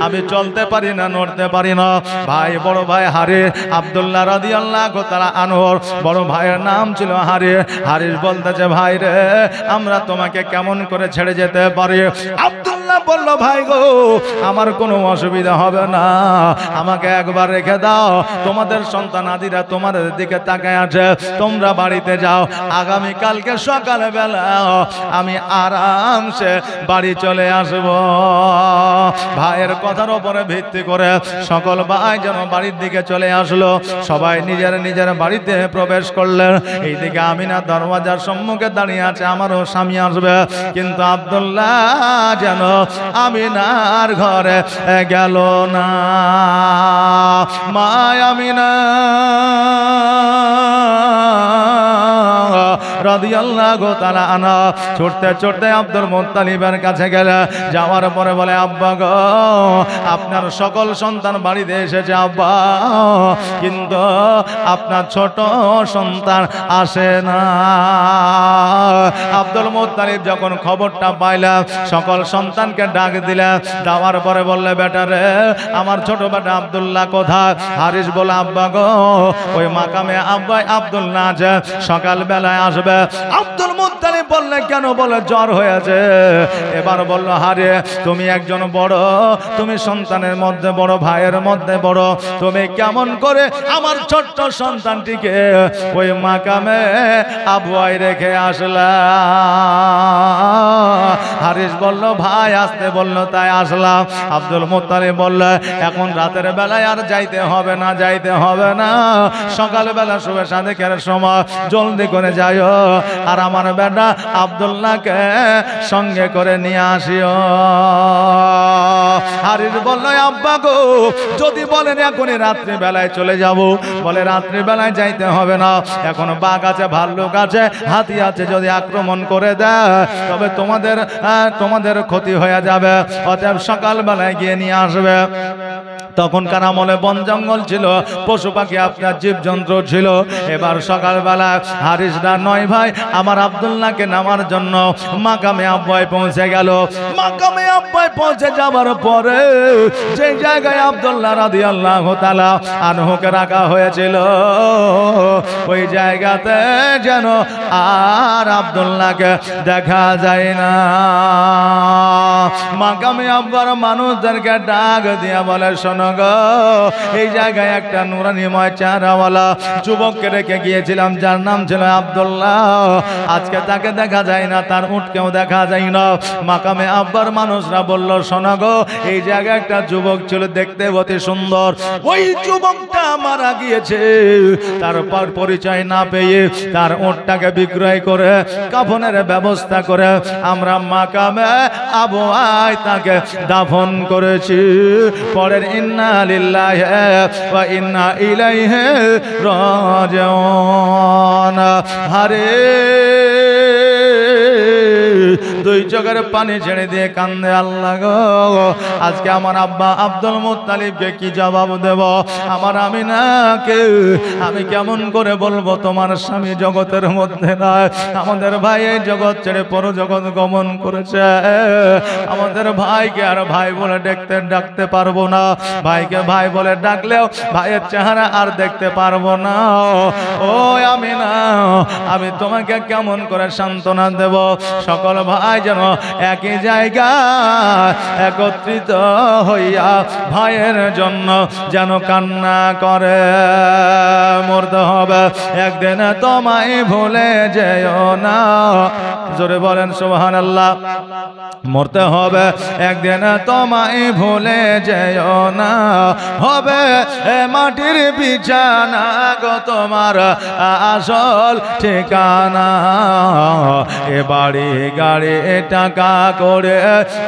আমি চলতে পারি না, নড়তে পারি না। ভাই, বড় ভাই হারিস, আব্দুল্লাহ রাদিয়াল্লাহু তাআলা আনহুর বড় ভাইয়ের নাম ছিল হারিস। হারিস বলতেছে, ভাই রে, আমরা তোমাকে কেমন করে ছেড়ে যেতে পারি? আব্দুল্লাহ বলল ভাই গো আমার কোনো অসুবিধা হবে না, আমাকে একবার রেখে দাও, তোমাদের সন্তান আদিরা তোমাদের দিকে তাকায় আছে, তোমরা বাড়িতে যাও, আগামী কালকে সকাল বেলা আমি আরামসে বাড়ি চলে আসব। ভাইয়ের কথার উপরে ভিত্তি করে সকল ভাই যেন বাড়ির দিকে চলে আসলো। সবাই নিজের নিজের বাড়িতে প্রবেশ করলেন। এইদিকে আমিনা দরওয়াজার সম্মুখে দাঁড়িয়ে আছে, আমারও স্বামী আসবে, কিন্তু আব্দুল্লাহ যেন আমিনার ঘরে গেল না। মা আমিনা রাদিয়াল্লাহু তাআলা আনহা ছুটতে ছুটতে আব্দুল মুত্তালিবের কাছে গেল। যাওয়ার পরে বলে, আব্বা গো আপনার সকল সন্তান বাড়িতে এসেছে আব্বা, কিন্তু আপনার ছোট সন্তান আসে না। আব্দুল মুত্তালিব যখন খবরটা পাইলেন, সকল সন্তানকে ডাক দিলেন, দেওয়ার পরে বললে, বেটা রে আমার ছোট বেটা আব্দুল্লাহ কোথায়? হারিস বলে, আব্বা গো ওই মাকামে আব্বাই আব্দুল্লাহ আছে, সকাল বেলায় আসবে। আব্দুল মুত্তালিব বললে, কেন? বলে জ্বর হয়েছে। এবার বলল, হারে তুমি একজন বড়, তুমি সন্তানের মধ্যে বড়, ভাইয়ের মধ্যে বড়, তুমি কেমন করে আমার ছোট্ট সন্তানটিকে ওই মাকামে আবুয়াই রেখে আসলা? হারিস বলল, ভাই আসতে বলল তাই আসলাম। আব্দুল মুত্তালিব বলল, এখন রাতের বেলায় আর যাইতে হবে না, যাইতে হবে না, সকালবেলা শুভে সাদেকের সময় জলদি করে যাইও, আর আমার বেটা আব্দুল্লাহকে সঙ্গে করে নিয়ে আসিও। হারিস বলল, আব্বা গো যদি বলেন এখনই রাত্রি বেলায় চলে যাব, বলে রাত্রি বেলায় যাইতে হবে না, এখন বাঘ আছে, ভাল্লুক আছে, হাতি আছে, যদি আক্রমণ করে দেয় তবে তোমাদের ক্ষতি হয়ে যাবে, অতএব সকাল বেলায় গিয়ে নিয়ে আসবে। তখনকার আমলে বন জঙ্গল ছিল, পশু পাখি আপনার জীবজন্তু ছিল। এবার সকালবেলা হারিসরা নয় ভাই আমার আব্দুল্লাহকে নামার জন্য মাকামে আব্বাই পৌঁছে গেল। মাকামে আব্বাই পৌঁছে যাবার পরে যে জায়গায় আব্দুল্লাহ রাদিয়াল্লাহু তাআলা আনহুকে রাখা হয়েছিল, ওই জায়গাতে যেন আর আব্দুল্লাহকে দেখা যায় না। মাকামে আব্বার মানুষদেরকে ডাক দিয়া বলে, শোনো গো, এই জায়গায় একটা নুরানিময় চেহারাওয়ালা যুবককে রেখে গিয়েছিলাম, যার নাম ছিল আব্দুল্লাহ, আজকে তাকে দেখা যায় না, তার উটকেও দেখা যায় না। মাকামে আব্বার মানুষরা বলল, শোনো গো, এই জায়গায় একটা যুবক ছিল, দেখতে অতি সুন্দর, ওই যুবকটা মারা গিয়েছে। তারপর পরিচয় না পেয়ে তার উটটাকে বিক্রয় করে কাফনের ব্যবস্থা করে আমরা মাকামে আবুয়াই তাকে দাফন করেছি। পরের ইন্না লিল্লাহি ওয়া ইন্না ইলাইহি রাজিউন। হারে দুই চোখের পানি ছেড়ে দিয়ে কান্দে, আল্লাহ গো আজকে আমার আব্বা আব্দুল মুত্তালিবকে কি জবাব দেব? আমার আমিনাকে আমি কেমন করে বলবো তোমার স্বামী জগতের মধ্যে নয়, আমাদের ভাই এই জগৎ ছেড়ে পর জগৎ গমন করেছে। আমাদের ভাইকে আর ভাই বলে ডাকতে পারবো না, ভাইকে ভাই বলে ডাকলেও ভাইয়ের চেহারা আর দেখতে পারবো না। ও আমিনা, আমি তোমাকে কেমন করে সান্ত্বনা দেব? সকল ভাই যেন একই জায়গায় একত্রিত হইয়া ভাইয়ের জন্য যেন কান্না করে। মরতে হবে একদিন, তোমায় ভুলে যেও না। জোরে বলেন সুবহানাল্লাহ। মরতে হবে একদিন, তোমায় ভুলে যেও না, হবে মাটির বিছানা গো তোমার আসল ঠিকানা। এ বাড়ি গাড়ি টাকা করে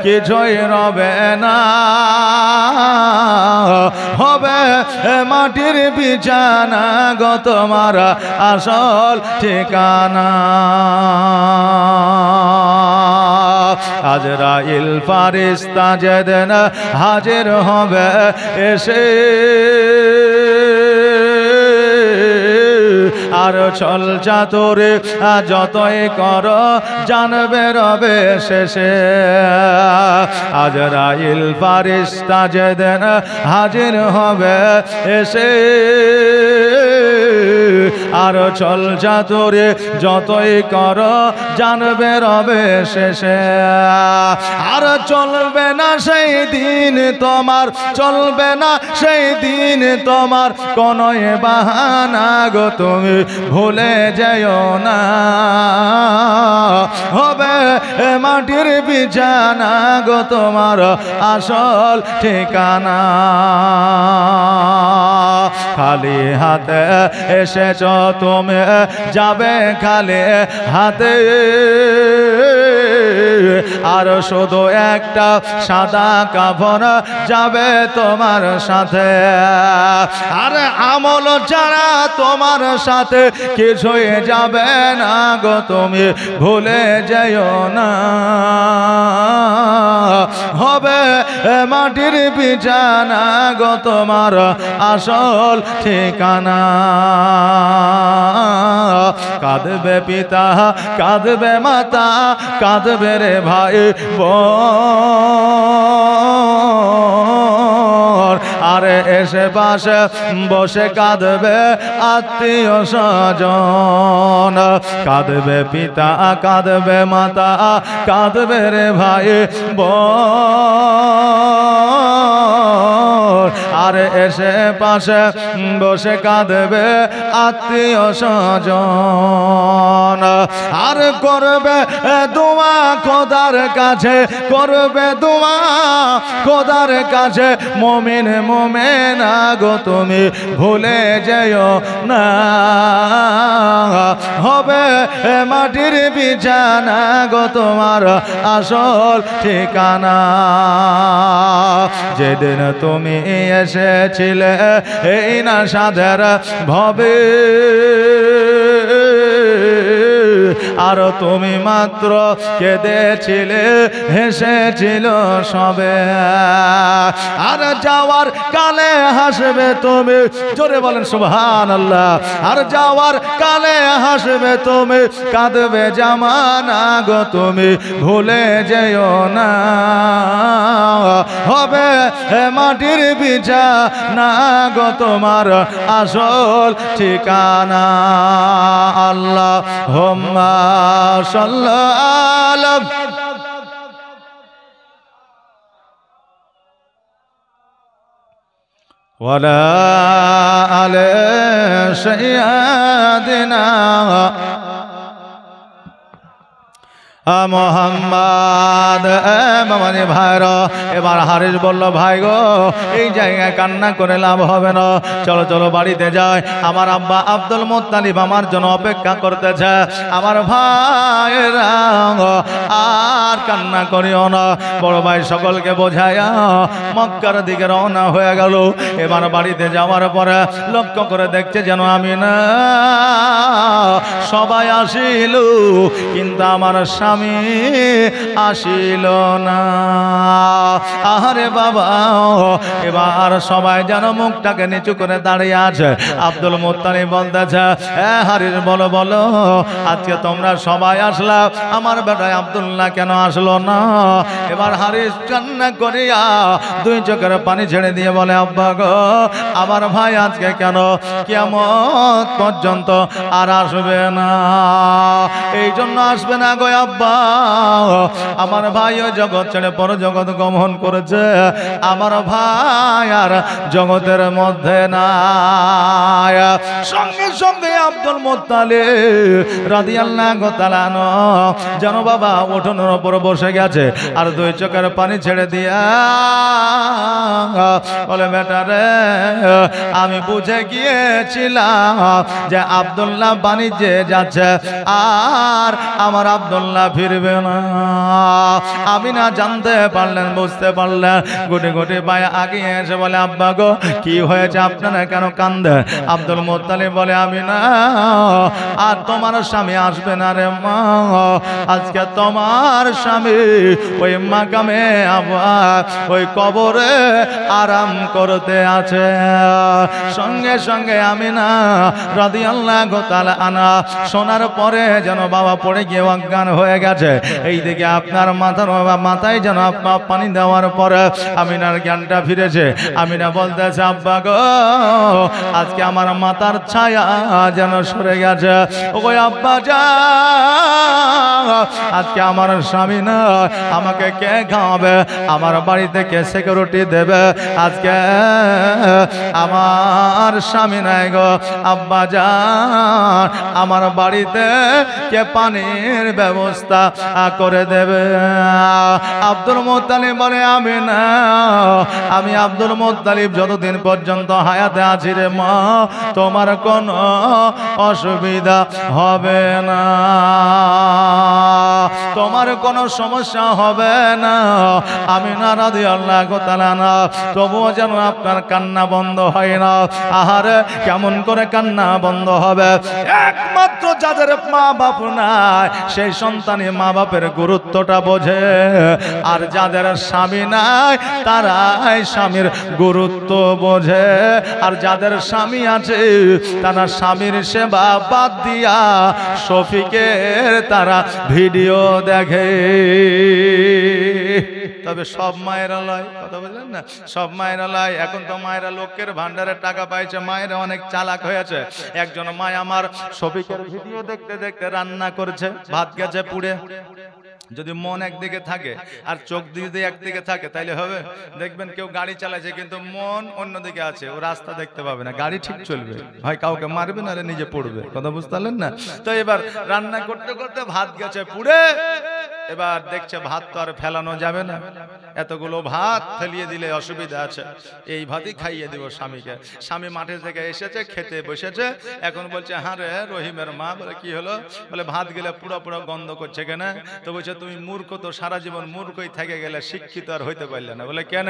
কিছুই রবে না, হবে মাটির বিছানা গো তোমার আসল ঠিকানা। আজরাইল ফারিস্তা যেদিন হাজির হবে এসে, আর ছল চাতুরে যতই কর জানবে রবে শেষে। আজরাইল ফারিস্তা যেদিন হাজির হবে এসে, আর চল চাতুরি যতই কর জানবে রবে শেষে আর চলবে না সেই দিন তোমার চলবে না সেই দিন তোমার কোনো বাহানা গো তুমি ভুলে যেও না হবে মাটির বিছানা গো তোমার আসল ঠিকানা খালি হাতে এসেছ তুমি যাবে খালি হাতে আর শুধু একটা সাদা কাফন যাবে তোমার সাথে আর আমল ছাড়া তোমার সাথে কিছুই যাবে না গো তুমি ভুলে যেও না হবে মাটির বিছানা গো তোমার আসল ঠিকানা কাঁদবে পিতা কাঁদবে মাতা কাঁদবে রে ভাই বোন আরে এসে পাশে বসে কাঁদবে আত্মীয় স্বজন কাঁদবে পিতা কাঁদবে মাতা কাঁদবে রে ভাই বোন আরে এসে পাশে বসে কাঁদবে আত্মীয় স্বজন আর করবে দোয়া খোদার কাছে করবে দোয়া খোদার কাছে মুমিন মুমিনা গো তুমি ভুলে যেও না হবে মাটির বিছানা গো তোমার আসল ঠিকানা যেদিন তুমি এসেছিলে এই না সাধের ভবে আর তুমি মাত্র কেঁদেছিলে হেসেছিল সবে আর যাওয়ার কালে হাসবে তুমি জোরে বলেন সুবহানাল্লাহ আর যাওয়ার কালে হাসবে তুমি কাঁদবে জামানা গো তুমি ভুলে যেও না হবে মাটির বিছানা গো তোমার আসল ঠিকানা আল্লাহ হুম্মা সাল্লাল্লাহু ওয়ালা আলি সাইয়্যিদিনা মোহাম্মদ মামানি ভাইরা এবার হারিস বলল ভাই গো এই জায়গায় কান্না করে লাভ হবে না চলো চলো বাড়িতে যাই আমার আব্বা আব্দুল মুত্তালিব আমার জন্য অপেক্ষা করতেছে আমার ভাইরা আর কান্না করিও না বড় ভাই সকলকে বোঝায়া মক্কার দিকে রওনা হয়ে গেল এবার বাড়িতে যাওয়ার পরে লক্ষ্য করে দেখছে যেন আমি না সবাই আসিল কিন্তু আমার স্বামী আসিল না আহারে বাবা এবার সবাই যেন মুখটাকে নিচু করে দাঁড়িয়ে আছে আব্দুল মুত্তালিব বলতেছে হারিস বলো বলো আজকে তোমরা সবাই আসলা আমার বেটায় আব্দুল্লাহ কেন আসলো না এবার হারিস কান্না করিয়া দুই চোখের পানি ছেড়ে দিয়ে বলে আব্বা গো আমার ভাই আজকে কেন কিয়ামত পর্যন্ত আর আসবে না এই জন্য আসবে না গো আব্বা আমার ভাই ওই জগৎ ছেড়ে পর জগৎ গমন করেছে আমার ভাই আর জগতের মধ্যে নাই সঙ্গে সঙ্গে আব্দুল মুত্তালিব রাদিয়াল্লাহু তাআলা আনহু যেন বাবা উঠোনের উপর বসে গেছে আর দুই চোখের পানি ছেড়ে দিয়া বলে বেটা রে আমি বুঝে গিয়েছিলাম যে আব্দুল্লাহ বাণিজ্যে যাচ্ছে আর আমার আব্দুল্লাহ ফিরবে না আমি না জানতে পারলেন বুঝতে পারলেন গুটি গুটি পায়ে আগিয়ে এসে বলে আব্বা গো কি হয়েছে আপনারা কেন কান্দেন আব্দুল মুত্তালিব বলে আমি না আর তোমার স্বামী আসবে না রে মা আজকে তোমার স্বামী ওই মাকামে ওই কবরে আরাম করতে আছে সঙ্গে সঙ্গে আমি না রাদিয়াল্লাহু তাআলা আনহা শোনার পরে যেন বাবা পড়ে গিয়ে অজ্ঞান হয়ে গেছে। এইদিকে আপনার মাথায় যেন আপনার পানি দেওয়ার পরে আমিনার জ্ঞানটা ফিরেছে। আমিনা বলতেছে, আব্বা গো, আজকে আমার মাথার ছায়া যেন সরে গেছে। ওই আব্বা যা, আজকে আমার স্বামী না, আমাকে কে খাওয়াবে, আমার বাড়িতে কে সিকিউরিটি দেবে, আজকে আমার স্বামী নাই গো। আব্বা যান, আমার বাড়িতে কে পানির ব্যবস্থা করে দেবে? আব্দুল মুত্তালিব বলে, আমি না, আমি আব্দুল মুত্তালিব যতদিন পর্যন্ত হায়াতে আছি রে মা, তোমার কোনো অসুবিধা হবে না, তোমার কোনো সমস্যা হবে না। আমিনা রাদিয়াল্লাহু তাআলা না, তবুও যেন আপনার কান্না বন্ধ হয় না। আহারে, কেমন করে কান্না বন্ধ হবে? একমাত্র যাদের মা বাপ নাই, সেই সন্তানই মা বাপের গুরুত্বটা বোঝে। আর যাদের স্বামী নাই, তারাই স্বামীর গুরুত্ব বোঝে। আর যাদের স্বামী আছে, তারা স্বামীর সেবা বাদ দিয়া শফিকের তারা ভিডিও দেখে। তবে সব মায়েরা লয়, কথা বললেন না, সব মায়েরা লয়। এখন তো মায়েরা লোকের ভান্ডারের টাকা পাইছে, মায়েরা অনেক চালাক হয়েছে। একজন মা আমার শফিকের ভিডিও দেখতে দেখতে রান্না করছে, ভাত গেছে পুড়ে। যদি মন একদিকে থাকে আর চোখ যদি একদিকে থাকে, তাইলে হবে? দেখবেন কেউ গাড়ি চালাচ্ছে কিন্তু মন অন্যদিকে আছে, ও রাস্তা দেখতে পাবে না, গাড়ি ঠিক চলবে, হয় কাউকে মারবে না, নিজে পড়বে। কথা বুঝতে পারলেন না? তো এবার রান্না করতে করতে ভাত গেছে পুড়ে। এবার দেখছে ভাত তো আর ফেলানো যাবে না, এতগুলো ভাত ফেলিয়ে দিলে অসুবিধা আছে, এই ভাতই খাইয়ে দিব স্বামীকে। স্বামী মাঠে থেকে এসেছে, খেতে বসেছে, এখন বলছে, হ্যাঁ রে রহিমের মা। বলে, কি হলো? বলে, ভাত গেলে পুরো পুরো গন্ধ করছে কেন? তো বলছে, তুমি মূর্খ, তো সারা জীবন মূর্খই থেকে গেলে, শিক্ষিত আর হইতে পারলে না। বলে, কেন?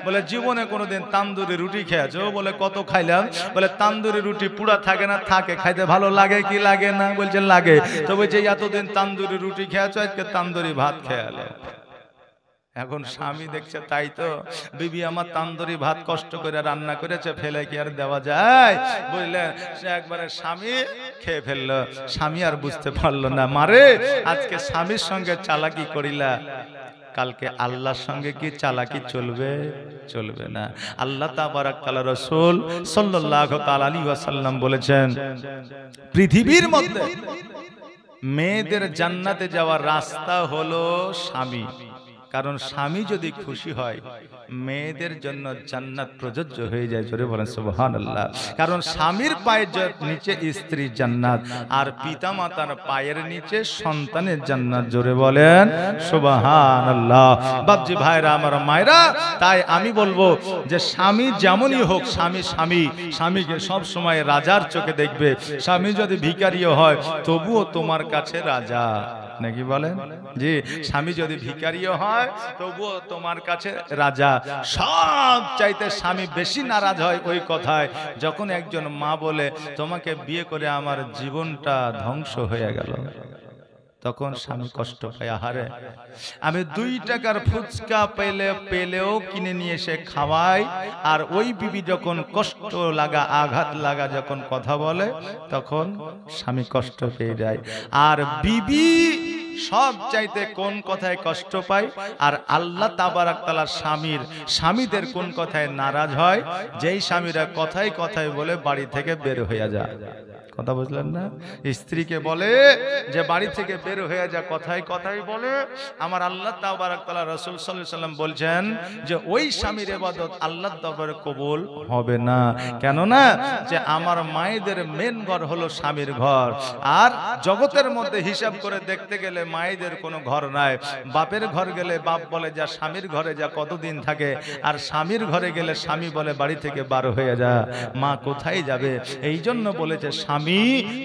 বলে, জীবনে কোনোদিন তান্দুরি রুটি খেয়েছো? বলে, কত খাইলাম। বলে, তান্দুরি রুটি পুরা থাকে না? থাকে। খাইতে ভালো লাগে কি লাগে না? বলছে, লাগে। তো বলছে, এতদিন তান্দুরি রুটি খেয়েছো, আজকে তান্দুরি ভাত খেয়ালে। এখন স্বামী দেখছে, তাই তো বিবি আমার তান্দুরি ভাত কষ্ট করে রান্না করেছে, ফেলে কি আর দেওয়া যায়? বুঝলেন? সে একবারে স্বামী খেয়ে ফেললো। স্বামী আর বুঝতে পারলো না, মারে আজকে স্বামীর সঙ্গে চালাকি করিলা, কালকে আল্লাহর সঙ্গে কি চালাকি চলবে? চলবে না। আল্লাহ তাবারাক তাআলা, রাসূল সাল্লাল্লাহু তাআলা আলাইহি ওয়াসাল্লাম বলেছেন, পৃথিবীর মধ্যে মেয়েদের জান্নাতে যাওয়ার রাস্তা হলো স্বামী। কারণ স্বামী যদি খুশি হয়, মেয়েদের জন্য জান্নাত প্রযোজ্য হয়ে যায়। জোরে বলেন সুবহানাল্লাহ। কারণ স্বামীর পায়ের নিচে স্ত্রীর জান্নাত, আর পিতা মাতার পায়ের নিচে সন্তানের জান্নাত। জোরে বলেন সুবহানাল্লাহ। বাপজি ভাইরা, আমার মায়েরা, তাই আমি বলবো যে স্বামী যেমনই হোক, স্বামীকে সব সময় রাজার চোখে দেখবে। স্বামী যদি ভিখারিও হয়, তবুও তোমার কাছে রাজা, নাকি বলেন? জি, স্বামী যদি ভিখারিও হয়, তবুও তোমার কাছে রাজা। সব চাইতে স্বামী বেশি নারাজ হয় ওই কথায়, যখন একজন মা বলে, তোমাকে বিয়ে করে আমার জীবনটা ধ্বংস হয়ে গেল। তখন স্বামী কষ্ট পায়। আহারে, আমি 2 টাকার ফুচকা পেলেও কিনে নিয়ে এসে খাওয়াই, আর ওই বিবি যখন কষ্ট লাগা, আঘাত লাগা যখন কথা বলে, তখন স্বামী কষ্ট পেয়ে যায়। আর বিবি সব চাইতে কোন কথায় কষ্ট পায়, আর আল্লাহ তাবারাক তাআলা স্বামীদের কোন কথায় নারাজ হয়? যেই স্বামীরা কথায় কথায় বলে বাড়ি থেকে বের হয়ে যায়। কথা বুঝলেন না? স্ত্রীকে বলে যে বাড়ি থেকে বের হয়ে যা, কথায় কথায় বলে। আমার আল্লাহ তাবারাক তাআলা, রাসূল সাল্লাল্লাহু আলাইহি ওয়াসাল্লাম বলছেন যে ওই স্বামীর ইবাদত আল্লাহর দরবারে কবুল হবে না। কেন না? যে আমার মায়েদের মেন ঘর হলো স্বামীর ঘর। আর জগতের মধ্যে হিসাব করে দেখতে গেলে মায়েদের কোনো ঘর নাই। বাপের ঘর গেলে বাপ বলে যা, স্বামীর ঘরে যা কতদিন থাকে, আর স্বামীর ঘরে গেলে স্বামী বলে বাড়ি থেকে বার হয়ে যা, মা কোথায় যাবে? এই জন্য বলেছে, স্বামী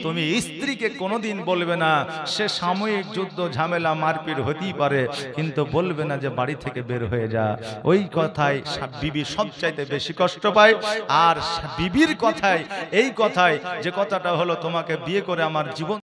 তুমি স্ত্রীকে কোনোদিন বলবে না, সে সাময়িক যুদ্ধ ঝামেলা মারপিট হতেই পারে, কিন্তু বলবে না যে বাড়ি থেকে বের হয়ে যা। ওই কথায় বিবি সবচাইতে বেশি কষ্ট পায়। আর বিবির কথায়, এই কথায় যে কথাটা হলো, তোমাকে বিয়ে করে আমার জীবন